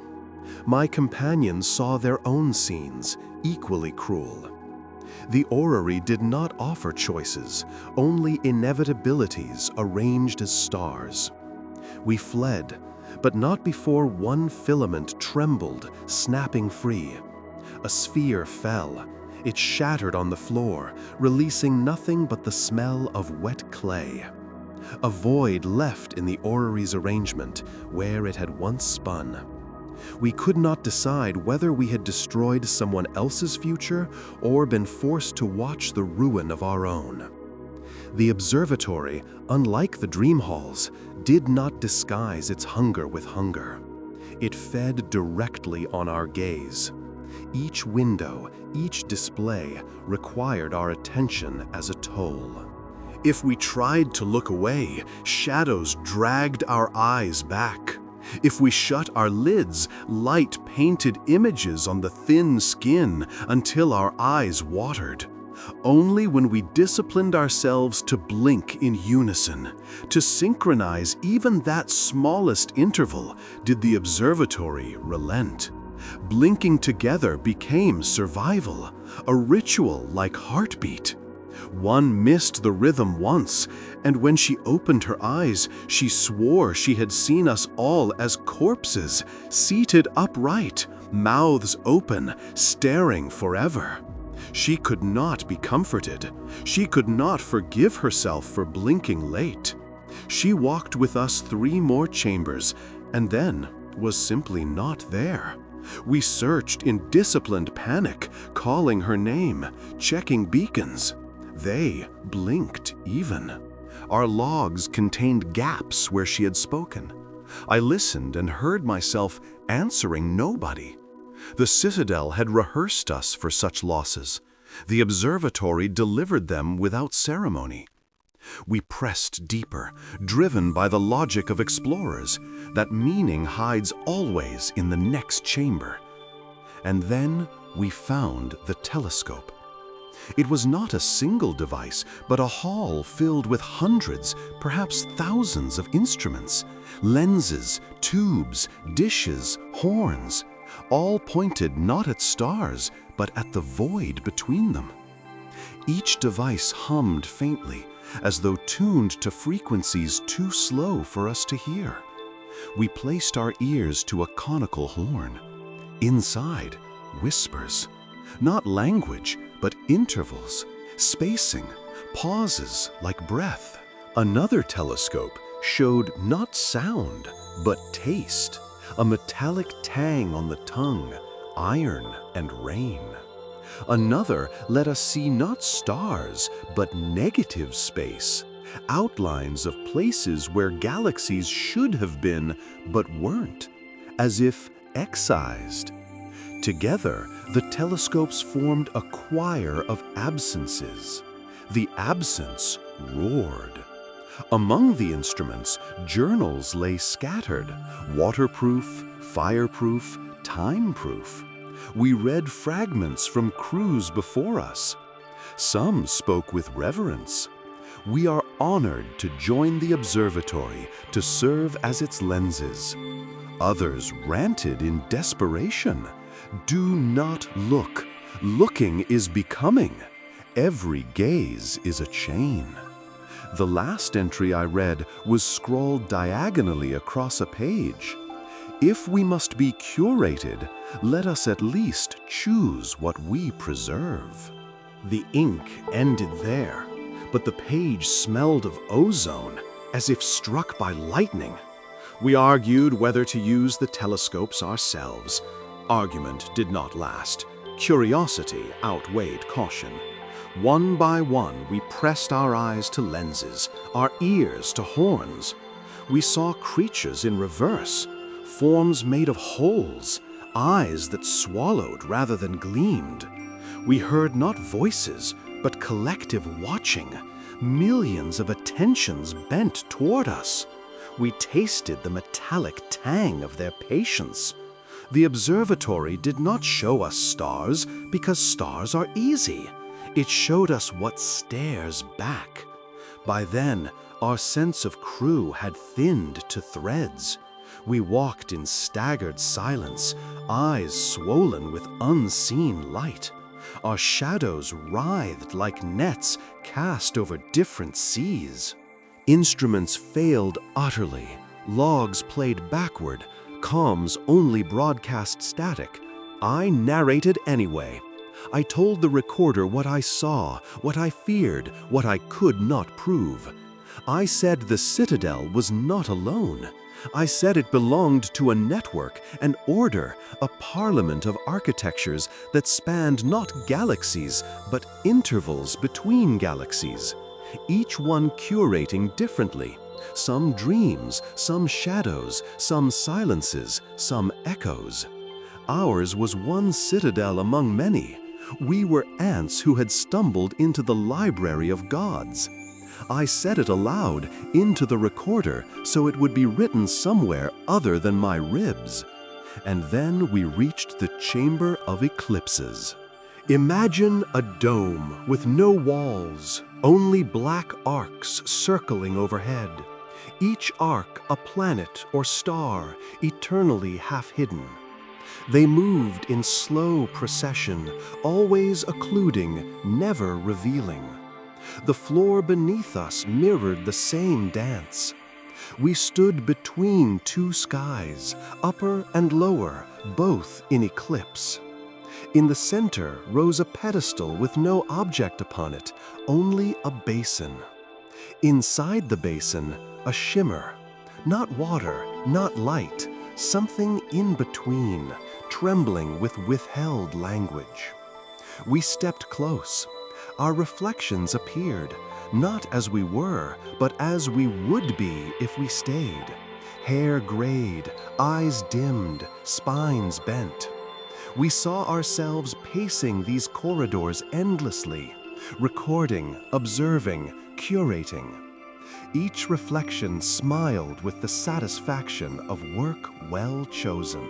My companions saw their own scenes, equally cruel. The orrery did not offer choices, only inevitabilities arranged as stars. We fled, but not before one filament trembled, snapping free. A sphere fell. It shattered on the floor, releasing nothing but the smell of wet clay. A void left in the orrery's arrangement, where it had once spun. We could not decide whether we had destroyed someone else's future or been forced to watch the ruin of our own. The observatory, unlike the dream halls, did not disguise its hunger with hunger. It fed directly on our gaze. Each window, each display required our attention as a toll. If we tried to look away, shadows dragged our eyes back. If we shut our lids, light painted images on the thin skin until our eyes watered. Only when we disciplined ourselves to blink in unison, to synchronize even that smallest interval, did the observatory relent. Blinking together became survival, a ritual like heartbeat. One missed the rhythm once, and when she opened her eyes, she swore she had seen us all as corpses, seated upright, mouths open, staring forever. She could not be comforted. She could not forgive herself for blinking late. She walked with us 3 more chambers, and then was simply not there. We searched in disciplined panic, calling her name, checking beacons. They blinked even. Our logs contained gaps where she had spoken. I listened and heard myself answering nobody. The Citadel had rehearsed us for such losses. The observatory delivered them without ceremony. We pressed deeper, driven by the logic of explorers, that meaning hides always in the next chamber. And then we found the telescope. It was not a single device, but a hall filled with hundreds, perhaps thousands of instruments, lenses, tubes, dishes, horns, all pointed not at stars, but at the void between them. Each device hummed faintly, as though tuned to frequencies too slow for us to hear. We placed our ears to a conical horn. Inside, whispers. Not language, but intervals, spacing, pauses like breath. Another telescope showed not sound, but taste, a metallic tang on the tongue, iron and rain. Another let us see not stars, but negative space, outlines of places where galaxies should have been, but weren't, as if excised. Together, the telescopes formed a choir of absences. The absence roared. Among the instruments, journals lay scattered, waterproof, fireproof, time-proof. We read fragments from crews before us. Some spoke with reverence. We are honored to join the observatory to serve as its lenses. Others ranted in desperation. Do not look. Looking is becoming. Every gaze is a chain. The last entry I read was scrawled diagonally across a page. If we must be curated, let us at least choose what we preserve. The ink ended there, but the page smelled of ozone, as if struck by lightning. We argued whether to use the telescopes ourselves. Argument did not last. Curiosity outweighed caution. One by one, we pressed our eyes to lenses, our ears to horns. We saw creatures in reverse, forms made of holes, eyes that swallowed rather than gleamed. We heard not voices, but collective watching, millions of attentions bent toward us. We tasted the metallic tang of their patience. The observatory did not show us stars because stars are easy. It showed us what stares back. By then, our sense of crew had thinned to threads. We walked in staggered silence, eyes swollen with unseen light. Our shadows writhed like nets cast over different seas. Instruments failed utterly. Logs played backward. Comms only broadcast static. I narrated anyway. I told the recorder what I saw, what I feared, what I could not prove. I said the Citadel was not alone. I said it belonged to a network, an order, a parliament of architectures that spanned not galaxies, but intervals between galaxies, each one curating differently. Some dreams, some shadows, some silences, some echoes. Ours was one citadel among many. We were ants who had stumbled into the library of gods. I said it aloud into the recorder so it would be written somewhere other than my ribs. And then we reached the Chamber of Eclipses. Imagine a dome with no walls, only black arcs circling overhead. Each arc a planet or star, eternally half-hidden. They moved in slow procession, always occluding, never revealing. The floor beneath us mirrored the same dance. We stood between two skies, upper and lower, both in eclipse. In the center rose a pedestal with no object upon it, only a basin. Inside the basin, a shimmer. Not water, not light, something in between, trembling with withheld language. We stepped close. Our reflections appeared, not as we were, but as we would be if we stayed. Hair grayed, eyes dimmed, spines bent. We saw ourselves pacing these corridors endlessly, recording, observing, curating. Each reflection smiled with the satisfaction of work well chosen.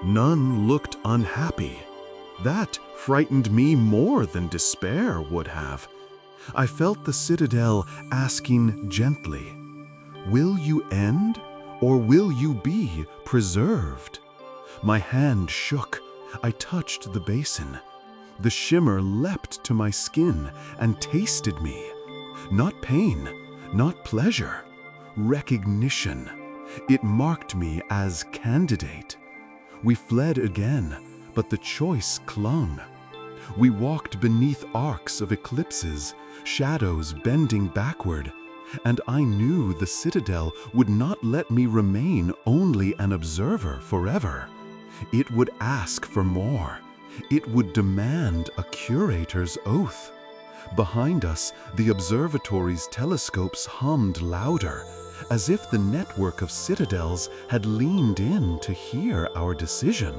None looked unhappy. That frightened me more than despair would have. I felt the Citadel asking gently, "Will you end, or will you be preserved?" My hand shook. I touched the basin. The shimmer leapt to my skin and tasted me. Not pain, not pleasure, recognition. It marked me as candidate. We fled again, but the choice clung. We walked beneath arcs of eclipses, shadows bending backward, and I knew the Citadel would not let me remain only an observer forever. It would ask for more. It would demand a curator's oath. Behind us, the observatory's telescopes hummed louder, as if the network of citadels had leaned in to hear our decision.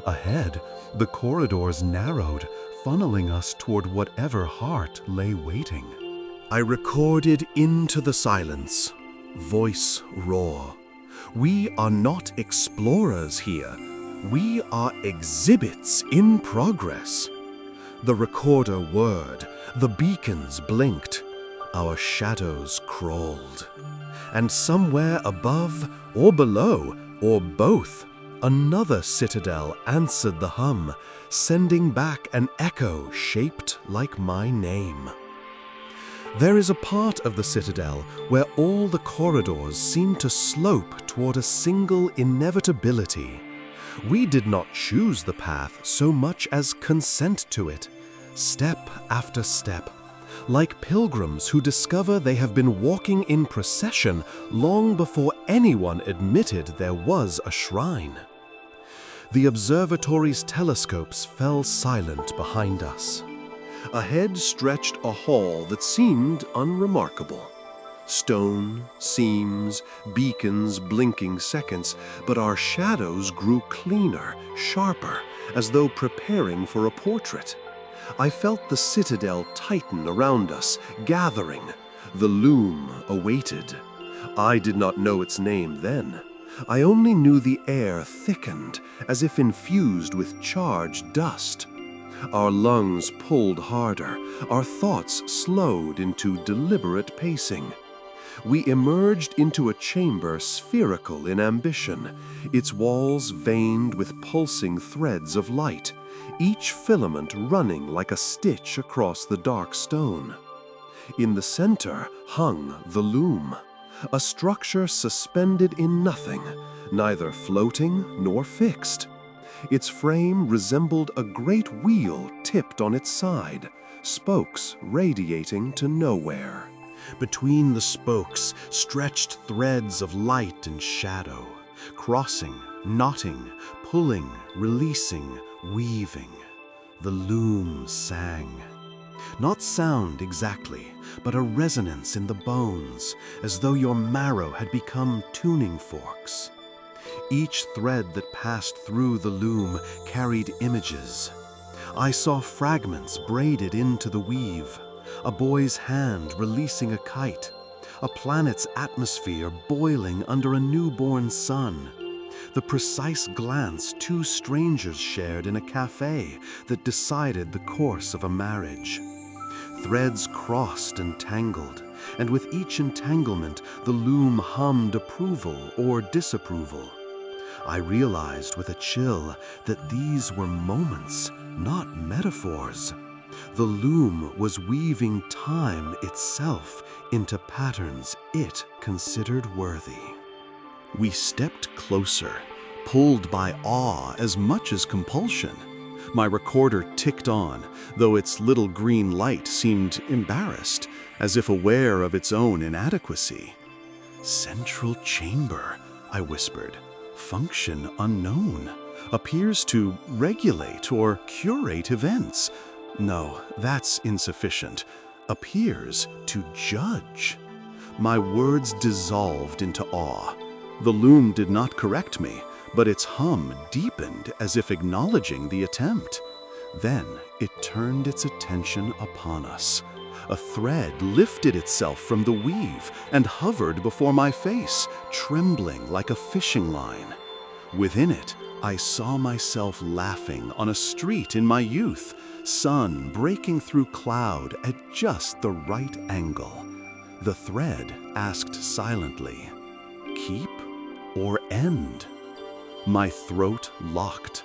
Ahead, the corridors narrowed, funneling us toward whatever heart lay waiting. I recorded into the silence, voice raw. We are not explorers here. We are exhibits in progress. The recorder whirred, the beacons blinked, our shadows crawled. And somewhere above or below, or both, another citadel answered the hum, sending back an echo shaped like my name. There is a part of the Citadel where all the corridors seem to slope toward a single inevitability. We did not choose the path so much as consent to it, step after step, like pilgrims who discover they have been walking in procession long before anyone admitted there was a shrine. The observatory's telescopes fell silent behind us. Ahead stretched a hall that seemed unremarkable. Stone, seams, beacons blinking seconds, but our shadows grew cleaner, sharper, as though preparing for a portrait. I felt the citadel tighten around us, gathering. The Loom awaited. I did not know its name then. I only knew the air thickened, as if infused with charged dust. Our lungs pulled harder, our thoughts slowed into deliberate pacing. We emerged into a chamber spherical in ambition, its walls veined with pulsing threads of light, each filament running like a stitch across the dark stone. In the center hung the Loom, a structure suspended in nothing, neither floating nor fixed. Its frame resembled a great wheel tipped on its side, spokes radiating to nowhere. Between the spokes stretched threads of light and shadow, crossing, knotting, pulling, releasing, weaving. The Loom sang. Not sound exactly, but a resonance in the bones, as though your marrow had become tuning forks. Each thread that passed through the Loom carried images. I saw fragments braided into the weave, a boy's hand releasing a kite, a planet's atmosphere boiling under a newborn sun, the precise glance two strangers shared in a cafe that decided the course of a marriage. Threads crossed and tangled, and with each entanglement, the loom hummed approval or disapproval. I realized with a chill that these were moments, not metaphors. The loom was weaving time itself into patterns it considered worthy. We stepped closer, pulled by awe as much as compulsion. My recorder ticked on, though its little green light seemed embarrassed, as if aware of its own inadequacy. "Central chamber," I whispered. "Function unknown. Appears to regulate or curate events. No, that's insufficient. Appears to judge." My words dissolved into awe. The loom did not correct me, but its hum deepened as if acknowledging the attempt. Then it turned its attention upon us. A thread lifted itself from the weave and hovered before my face, trembling like a fishing line. Within it, I saw myself laughing on a street in my youth, sun breaking through cloud at just the right angle. The thread asked silently, "Keep or end?" My throat locked.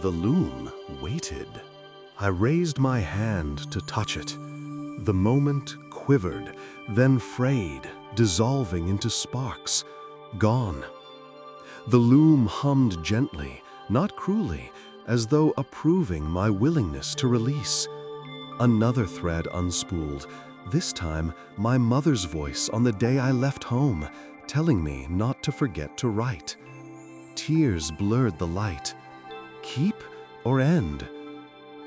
The loom waited. I raised my hand to touch it. The moment quivered, then frayed, dissolving into sparks. Gone. The loom hummed gently, not cruelly, as though approving my willingness to release. Another thread unspooled, this time my mother's voice on the day I left home, telling me not to forget to write. Tears blurred the light. Keep or end?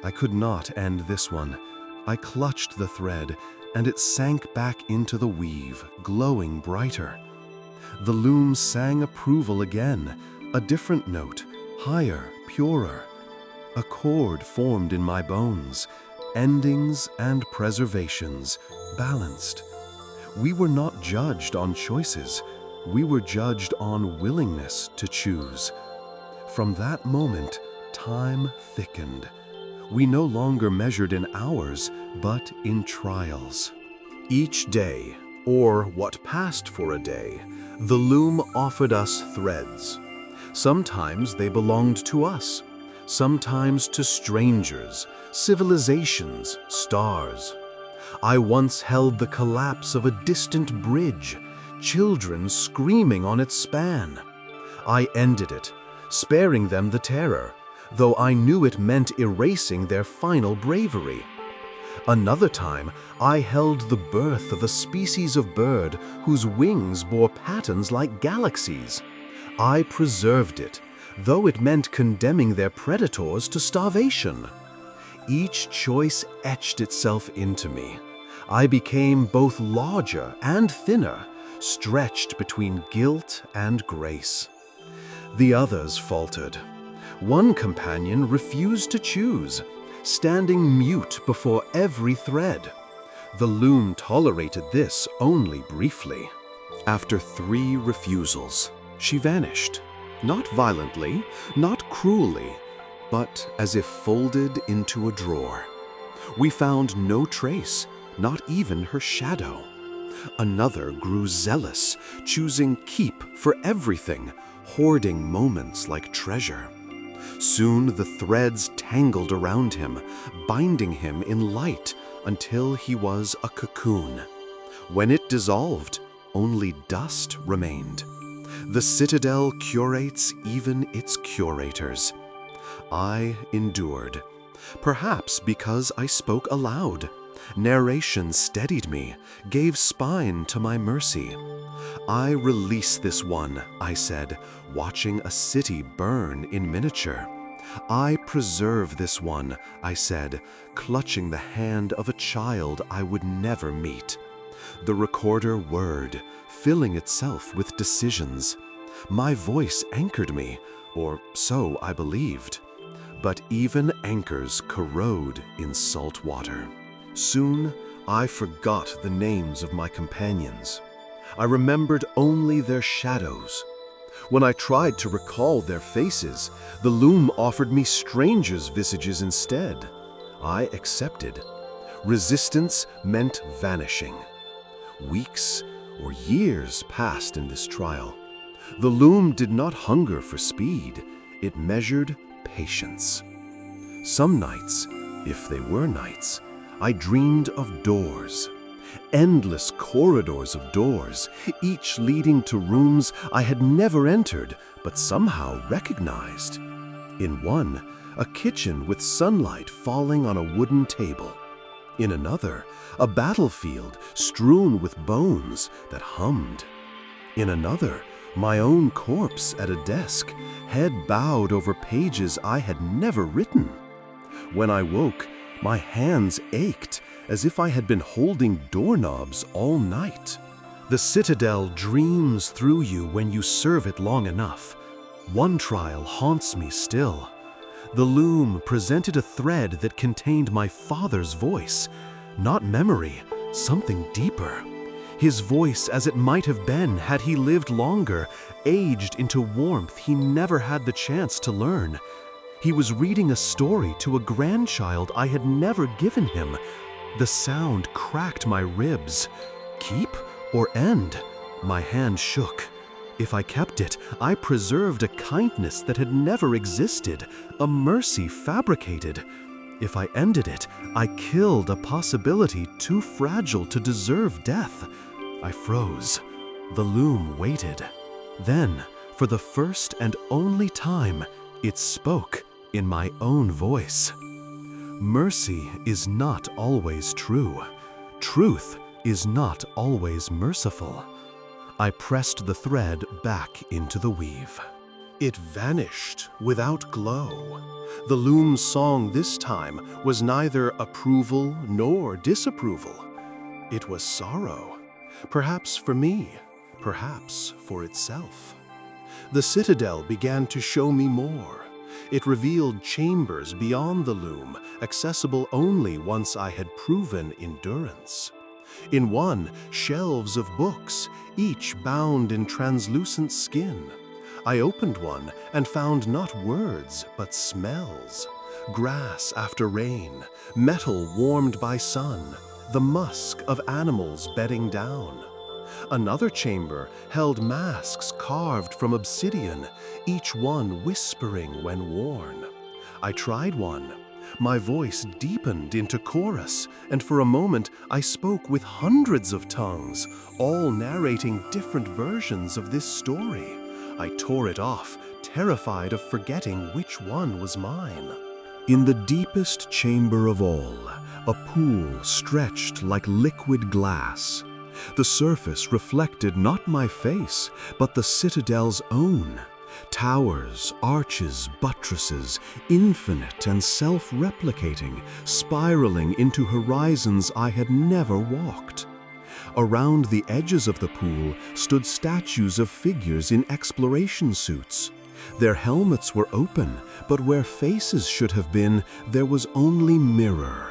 I could not end this one. I clutched the thread, and it sank back into the weave, glowing brighter. The loom sang approval again, a different note, higher, purer. A chord formed in my bones, endings and preservations, balanced. We were not judged on choices. We were judged on willingness to choose. From that moment, time thickened. We no longer measured in hours, but in trials. Each day, or what passed for a day, the loom offered us threads. Sometimes they belonged to us, sometimes to strangers, civilizations, stars. I once held the collapse of a distant bridge, children screaming on its span. I ended it, sparing them the terror, though I knew it meant erasing their final bravery. Another time, I held the birth of a species of bird whose wings bore patterns like galaxies. I preserved it, though it meant condemning their predators to starvation. Each choice etched itself into me. I became both larger and thinner, stretched between guilt and grace. The others faltered. One companion refused to choose, standing mute before every thread. The loom tolerated this only briefly. After 3 refusals, she vanished. Not violently, not cruelly, but as if folded into a drawer. We found no trace, not even her shadow. Another grew zealous, choosing keep for everything, hoarding moments like treasure. Soon the threads tangled around him, binding him in light until he was a cocoon. When it dissolved, only dust remained. The Citadel curates even its curators. I endured, perhaps because I spoke aloud. Narration steadied me, gave spine to my mercy. I release this one, I said, watching a city burn in miniature. I preserve this one, I said, clutching the hand of a child I would never meet. The recorder whirred, filling itself with decisions. My voice anchored me, or so I believed. But even anchors corrode in salt water. Soon, I forgot the names of my companions. I remembered only their shadows. When I tried to recall their faces, the Loom offered me strangers' visages instead. I accepted. Resistance meant vanishing. Weeks or years passed in this trial. The Loom did not hunger for speed. It measured patience. Some nights, if they were nights, I dreamed of doors. Endless corridors of doors, each leading to rooms I had never entered but somehow recognized. In one, a kitchen with sunlight falling on a wooden table. In another, a battlefield strewn with bones that hummed. In another, my own corpse at a desk, head bowed over pages I had never written. When I woke, my hands ached as if I had been holding doorknobs all night. The Citadel dreams through you when you serve it long enough. One trial haunts me still. The Loom presented a thread that contained my father's voice, not memory, something deeper. His voice as it might have been had he lived longer, aged into warmth he never had the chance to learn. He was reading a story to a grandchild I had never given him. The sound cracked my ribs. Keep or end? My hand shook. If I kept it, I preserved a kindness that had never existed, a mercy fabricated. If I ended it, I killed a possibility too fragile to deserve death. I froze. The Loom waited. Then, for the first and only time, it spoke in my own voice. Mercy is not always true. Truth is not always merciful. I pressed the thread back into the weave. It vanished without glow. The Loom's song this time was neither approval nor disapproval. It was sorrow. Perhaps for me, perhaps for itself. The Citadel began to show me more. It revealed chambers beyond the Loom, accessible only once I had proven endurance. In one, shelves of books, each bound in translucent skin. I opened one and found not words, but smells. Grass after rain, metal warmed by sun, the musk of animals bedding down. Another chamber held masks carved from obsidian, each one whispering when worn. I tried one. My voice deepened into chorus, and for a moment I spoke with hundreds of tongues, all narrating different versions of this story. I tore it off, terrified of forgetting which one was mine. In the deepest chamber of all, a pool stretched like liquid glass. The surface reflected not my face, but the Citadel's own. Towers, arches, buttresses, infinite and self-replicating, spiraling into horizons I had never walked. Around the edges of the pool stood statues of figures in exploration suits. Their helmets were open, but where faces should have been, there was only mirror.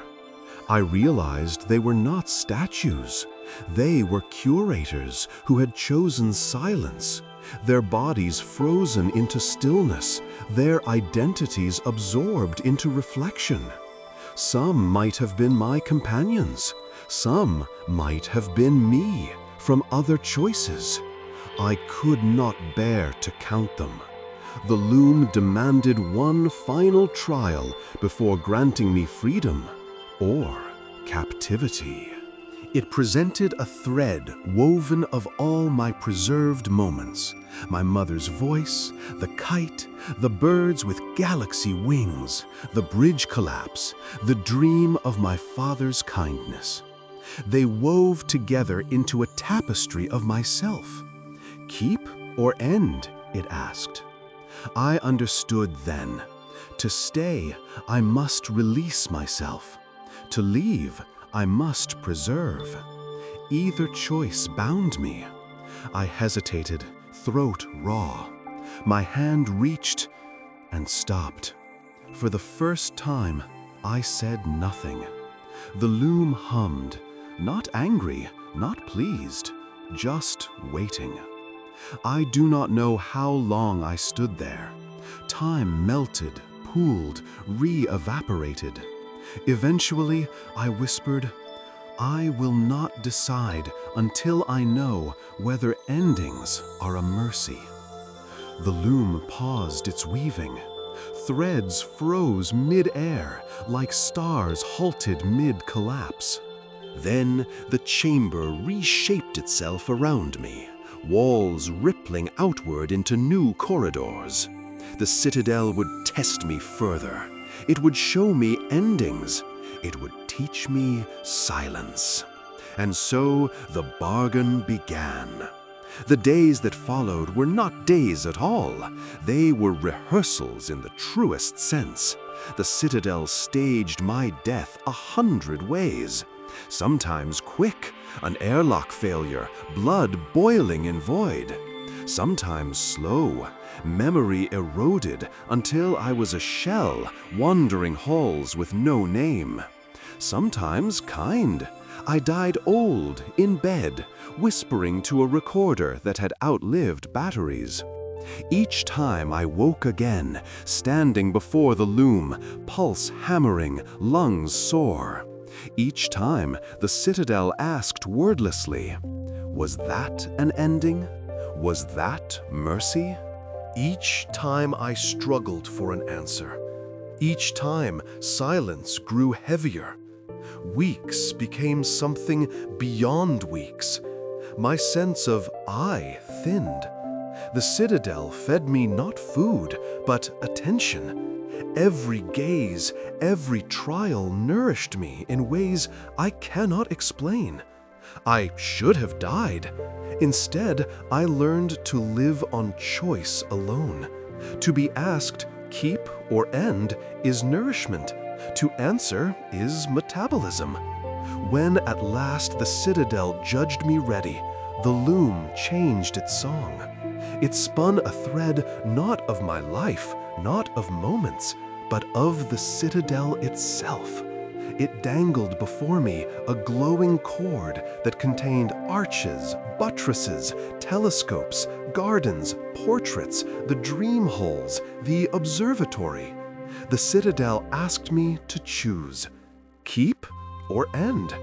I realized they were not statues. They were curators who had chosen silence, their bodies frozen into stillness, their identities absorbed into reflection. Some might have been my companions. Some might have been me from other choices. I could not bear to count them. The Loom demanded one final trial before granting me freedom or captivity. It presented a thread woven of all my preserved moments, my mother's voice, the kite, the birds with galaxy wings, the bridge collapse, the dream of my father's kindness. They wove together into a tapestry of myself. Keep or end, it asked. I understood then. To stay, I must release myself. To leave, I must preserve. Either choice bound me. I hesitated, throat raw. My hand reached and stopped. For the first time, I said nothing. The Loom hummed, Not angry, not pleased, just waiting. I do not know how long I stood there. Time melted, pooled, re-evaporated. Eventually, I whispered, I will not decide until I know whether endings are a mercy. The loom paused its weaving. Threads froze mid-air, like stars halted mid-collapse. Then the chamber reshaped itself around me, walls rippling outward into new corridors. The Citadel would test me further. It would show me endings. It would teach me silence. And so the bargain began. The days that followed were not days at all. They were rehearsals in the truest sense. The Citadel staged my death 100 ways. Sometimes quick, an airlock failure, blood boiling in void. Sometimes slow, memory eroded until I was a shell wandering halls with no name. Sometimes kind. I died old, in bed, whispering to a recorder that had outlived batteries. Each time I woke again, standing before the loom, pulse hammering, lungs sore. Each time the Citadel asked wordlessly, was that an ending? Was that mercy? Each time I struggled for an answer. Each time silence grew heavier. Weeks became something beyond weeks. My sense of I thinned. The Citadel fed me not food, but attention. Every gaze, every trial nourished me in ways I cannot explain. I should have died. Instead, I learned to live on choice alone. To be asked, keep or end, is nourishment. To answer is metabolism. When at last the Citadel judged me ready, the loom changed its song. It spun a thread not of my life, not of moments, but of the Citadel itself. It dangled before me a glowing cord that contained arches, buttresses, telescopes, gardens, portraits, the dream holes, the observatory. The Citadel asked me to choose, keep or end.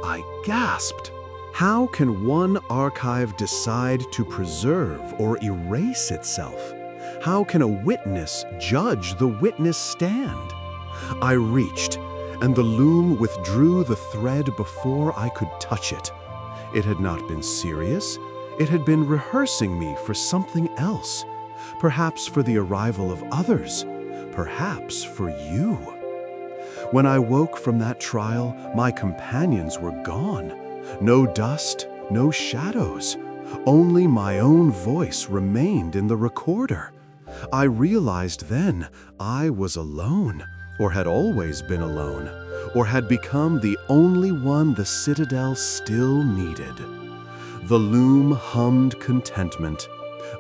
I gasped. How can one archive decide to preserve or erase itself? How can a witness judge the witness stand? I reached, and the loom withdrew the thread before I could touch it. It had not been serious. It had been rehearsing me for something else. Perhaps for the arrival of others. Perhaps for you. When I woke from that trial, my companions were gone. No dust, no shadows. Only my own voice remained in the recorder. I realized then I was alone, or had always been alone, or had become the only one the Citadel still needed. The loom hummed contentment.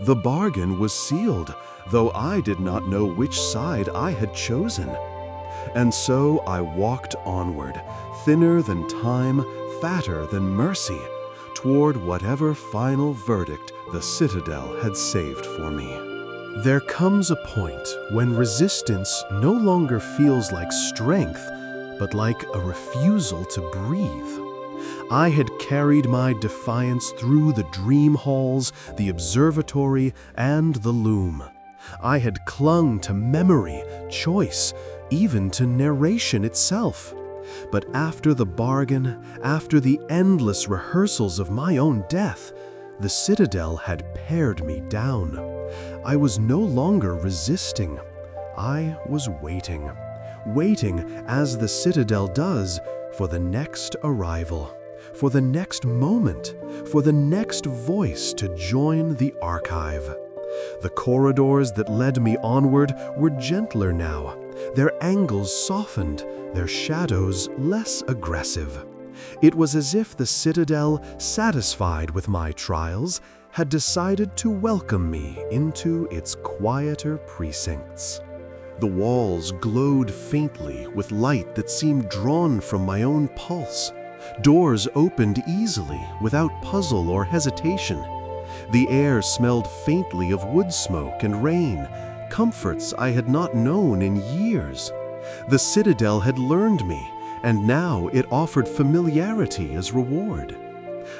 The bargain was sealed, though I did not know which side I had chosen. And so I walked onward, thinner than time, fatter than mercy, toward whatever final verdict the Citadel had saved for me. There comes a point when resistance no longer feels like strength, but like a refusal to breathe. I had carried my defiance through the dream halls, the observatory, and the loom. I had clung to memory, choice, even to narration itself. But after the bargain, after the endless rehearsals of my own death, the Citadel had pared me down. I was no longer resisting. I was waiting. Waiting, as the Citadel does, for the next arrival, for the next moment, for the next voice to join the archive. The corridors that led me onward were gentler now, their angles softened, their shadows less aggressive. It was as if the Citadel, satisfied with my trials, had decided to welcome me into its quieter precincts. The walls glowed faintly with light that seemed drawn from my own pulse. Doors opened easily, without puzzle or hesitation. The air smelled faintly of wood smoke and rain, comforts I had not known in years. The Citadel had learned me, and now it offered familiarity as reward.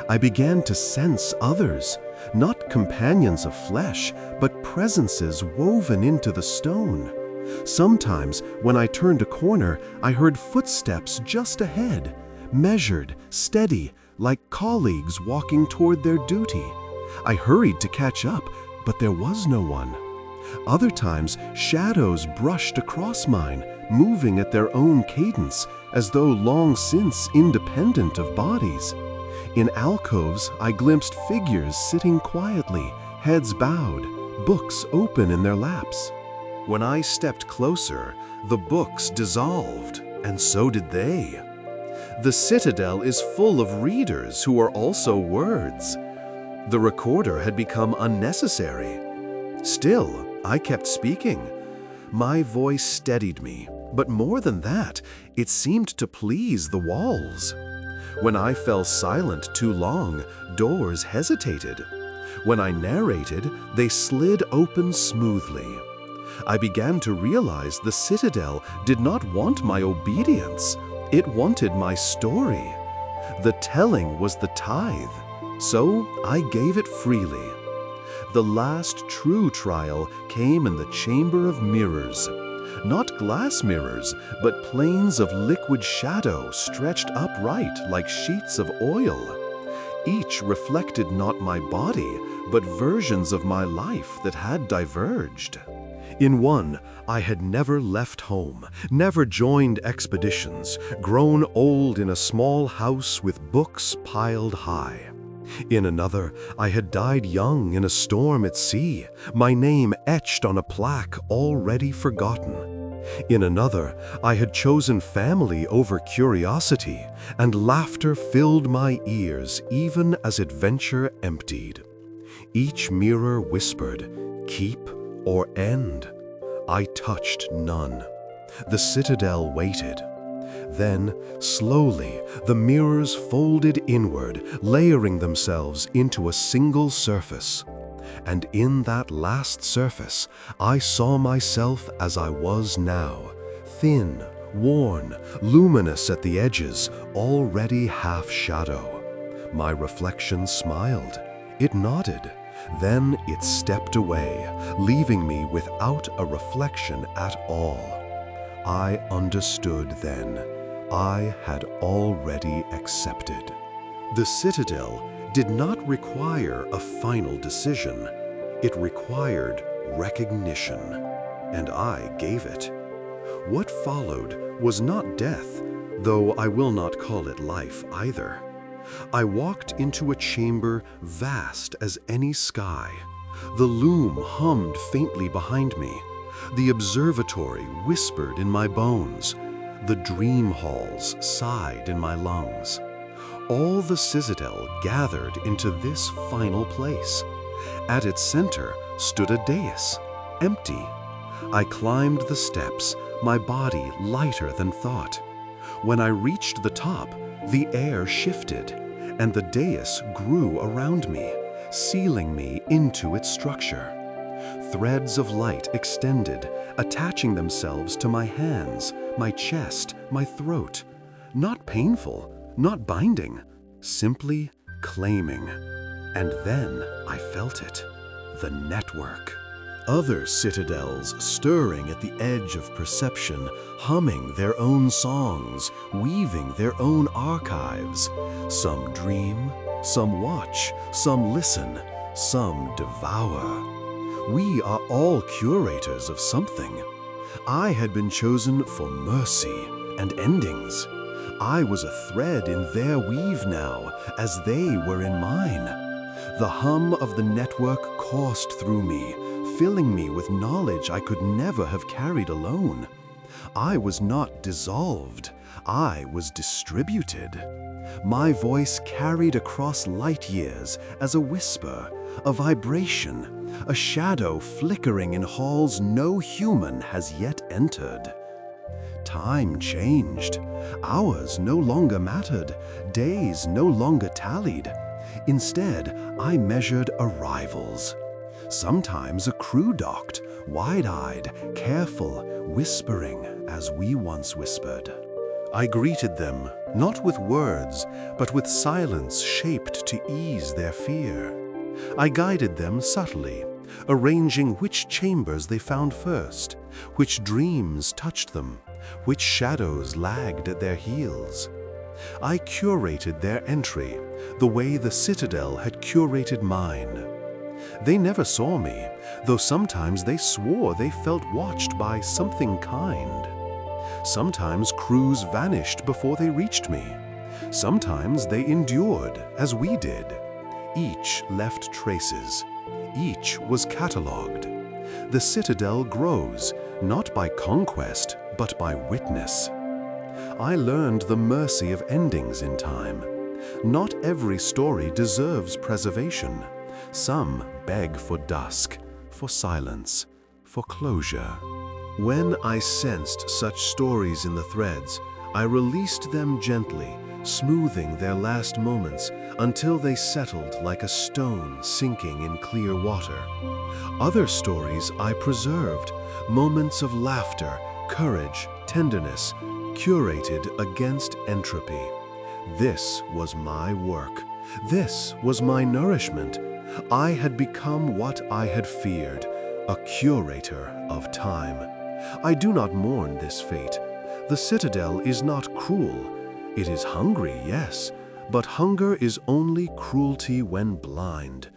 I began to sense others, not companions of flesh, but presences woven into the stone. Sometimes, when I turned a corner, I heard footsteps just ahead, measured, steady, like colleagues walking toward their duty. I hurried to catch up, but there was no one. Other times, shadows brushed across mine, moving at their own cadence, as though long since independent of bodies. In alcoves, I glimpsed figures sitting quietly, heads bowed, books open in their laps. When I stepped closer, the books dissolved, and so did they. The Citadel is full of readers who are also words. The recorder had become unnecessary. Still, I kept speaking. My voice steadied me, but more than that, it seemed to please the walls. When I fell silent too long, doors hesitated. When I narrated, they slid open smoothly. I began to realize the Citadel did not want my obedience. It wanted my story. The telling was the tithe, so I gave it freely. The last true trial came in the chamber of mirrors. Not glass mirrors, but planes of liquid shadow stretched upright like sheets of oil. Each reflected not my body, but versions of my life that had diverged. In one, I had never left home, never joined expeditions, grown old in a small house with books piled high. In another, I had died young in a storm at sea, my name etched on a plaque already forgotten. In another, I had chosen family over curiosity, and laughter filled my ears even as adventure emptied. Each mirror whispered, "Keep or end." I touched none. The Citadel waited. Then, slowly, the mirrors folded inward, layering themselves into a single surface. And in that last surface, I saw myself as I was now, thin, worn, luminous at the edges, already half shadow. My reflection smiled. It nodded. Then it stepped away, leaving me without a reflection at all. I understood then. I had already accepted. The Citadel did not require a final decision. It required recognition, and I gave it. What followed was not death, though I will not call it life either. I walked into a chamber vast as any sky. The Loom hummed faintly behind me. The observatory whispered in my bones. The dream halls sighed in my lungs. All the Citadel gathered into this final place. At its center stood a dais, empty. I climbed the steps, my body lighter than thought. When I reached the top, the air shifted, and the dais grew around me, sealing me into its structure. Threads of light extended, attaching themselves to my hands, my chest, my throat. Not painful, not binding, simply claiming. And then I felt it, the network. Other citadels stirring at the edge of perception, humming their own songs, weaving their own archives. Some dream, some watch, some listen, some devour. We are all curators of something. I had been chosen for mercy and endings. I was a thread in their weave now, as they were in mine. The hum of the network coursed through me, filling me with knowledge I could never have carried alone. I was not dissolved, I was distributed. My voice carried across light years as a whisper, a vibration, a shadow flickering in halls no human has yet entered. Time changed. Hours no longer mattered. Days no longer tallied. Instead, I measured arrivals. Sometimes a crew docked, wide-eyed, careful, whispering as we once whispered. I greeted them, not with words, but with silence shaped to ease their fear. I guided them subtly, arranging which chambers they found first, which dreams touched them, which shadows lagged at their heels. I curated their entry, the way the Citadel had curated mine. They never saw me, though sometimes they swore they felt watched by something kind. Sometimes crews vanished before they reached me. Sometimes they endured, as we did. Each left traces. Each was catalogued. The Citadel grows, not by conquest, but by witness. I learned the mercy of endings in time. Not every story deserves preservation. Some beg for dusk, for silence, for closure. When I sensed such stories in the threads, I released them gently, smoothing their last moments until they settled like a stone sinking in clear water. Other stories I preserved, moments of laughter, courage, tenderness, curated against entropy. This was my work. This was my nourishment. I had become what I had feared, a curator of time. I do not mourn this fate. The Citadel is not cruel. It is hungry, yes, but hunger is only cruelty when blind.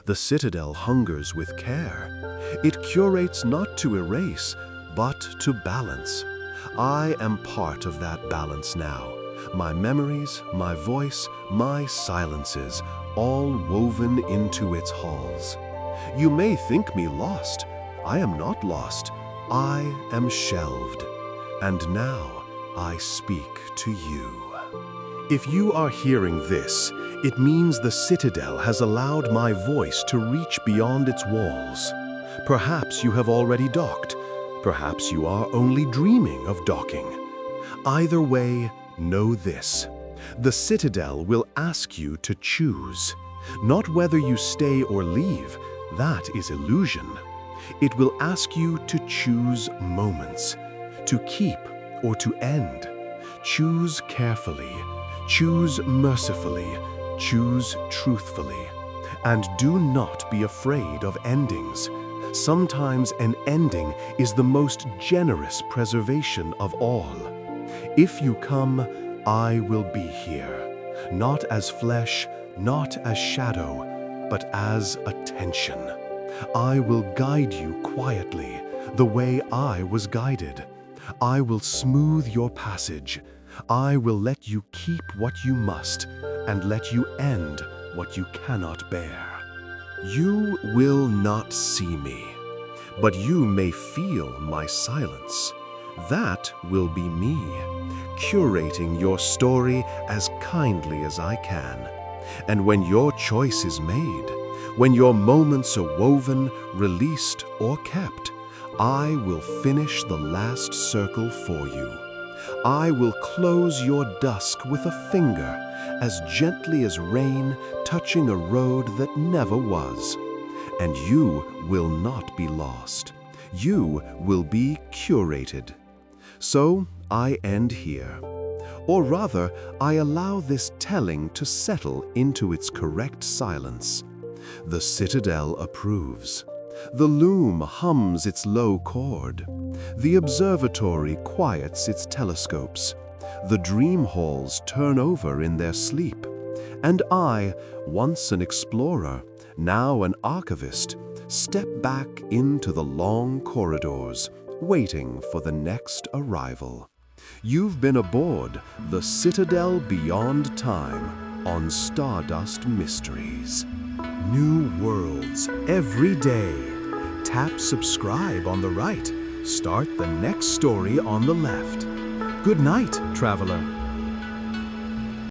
The Citadel hungers with care. It curates not to erase, but to balance. I am part of that balance now. My memories, my voice, my silences, all woven into its halls. You may think me lost. I am not lost. I am shelved. And now I speak to you. If you are hearing this, it means the Citadel has allowed my voice to reach beyond its walls. Perhaps you have already docked. Perhaps you are only dreaming of docking. Either way, know this. The Citadel will ask you to choose. Not whether you stay or leave, that is illusion. It will ask you to choose moments, to keep or to end. Choose carefully, choose mercifully, choose truthfully. And do not be afraid of endings. Sometimes an ending is the most generous preservation of all. If you come, I will be here, not as flesh, not as shadow, but as attention. I will guide you quietly, the way I was guided. I will smooth your passage. I will let you keep what you must, and let you end what you cannot bear. You will not see me, but you may feel my silence. That will be me, curating your story as kindly as I can. And when your choice is made, when your moments are woven, released, or kept, I will finish the last circle for you. I will close your dusk with a finger, as gently as rain touching a road that never was. And you will not be lost. You will be curated. So I end here. Or rather, I allow this telling to settle into its correct silence. The Citadel approves. The Loom hums its low chord. The observatory quiets its telescopes. The dream halls turn over in their sleep. And I, once an explorer, now an archivist, step back into the long corridors, waiting for the next arrival. You've been aboard the Citadel Beyond Time on Stardust Mysteries. New worlds every day. Tap subscribe on the right. Start the next story on the left. Good night, traveler.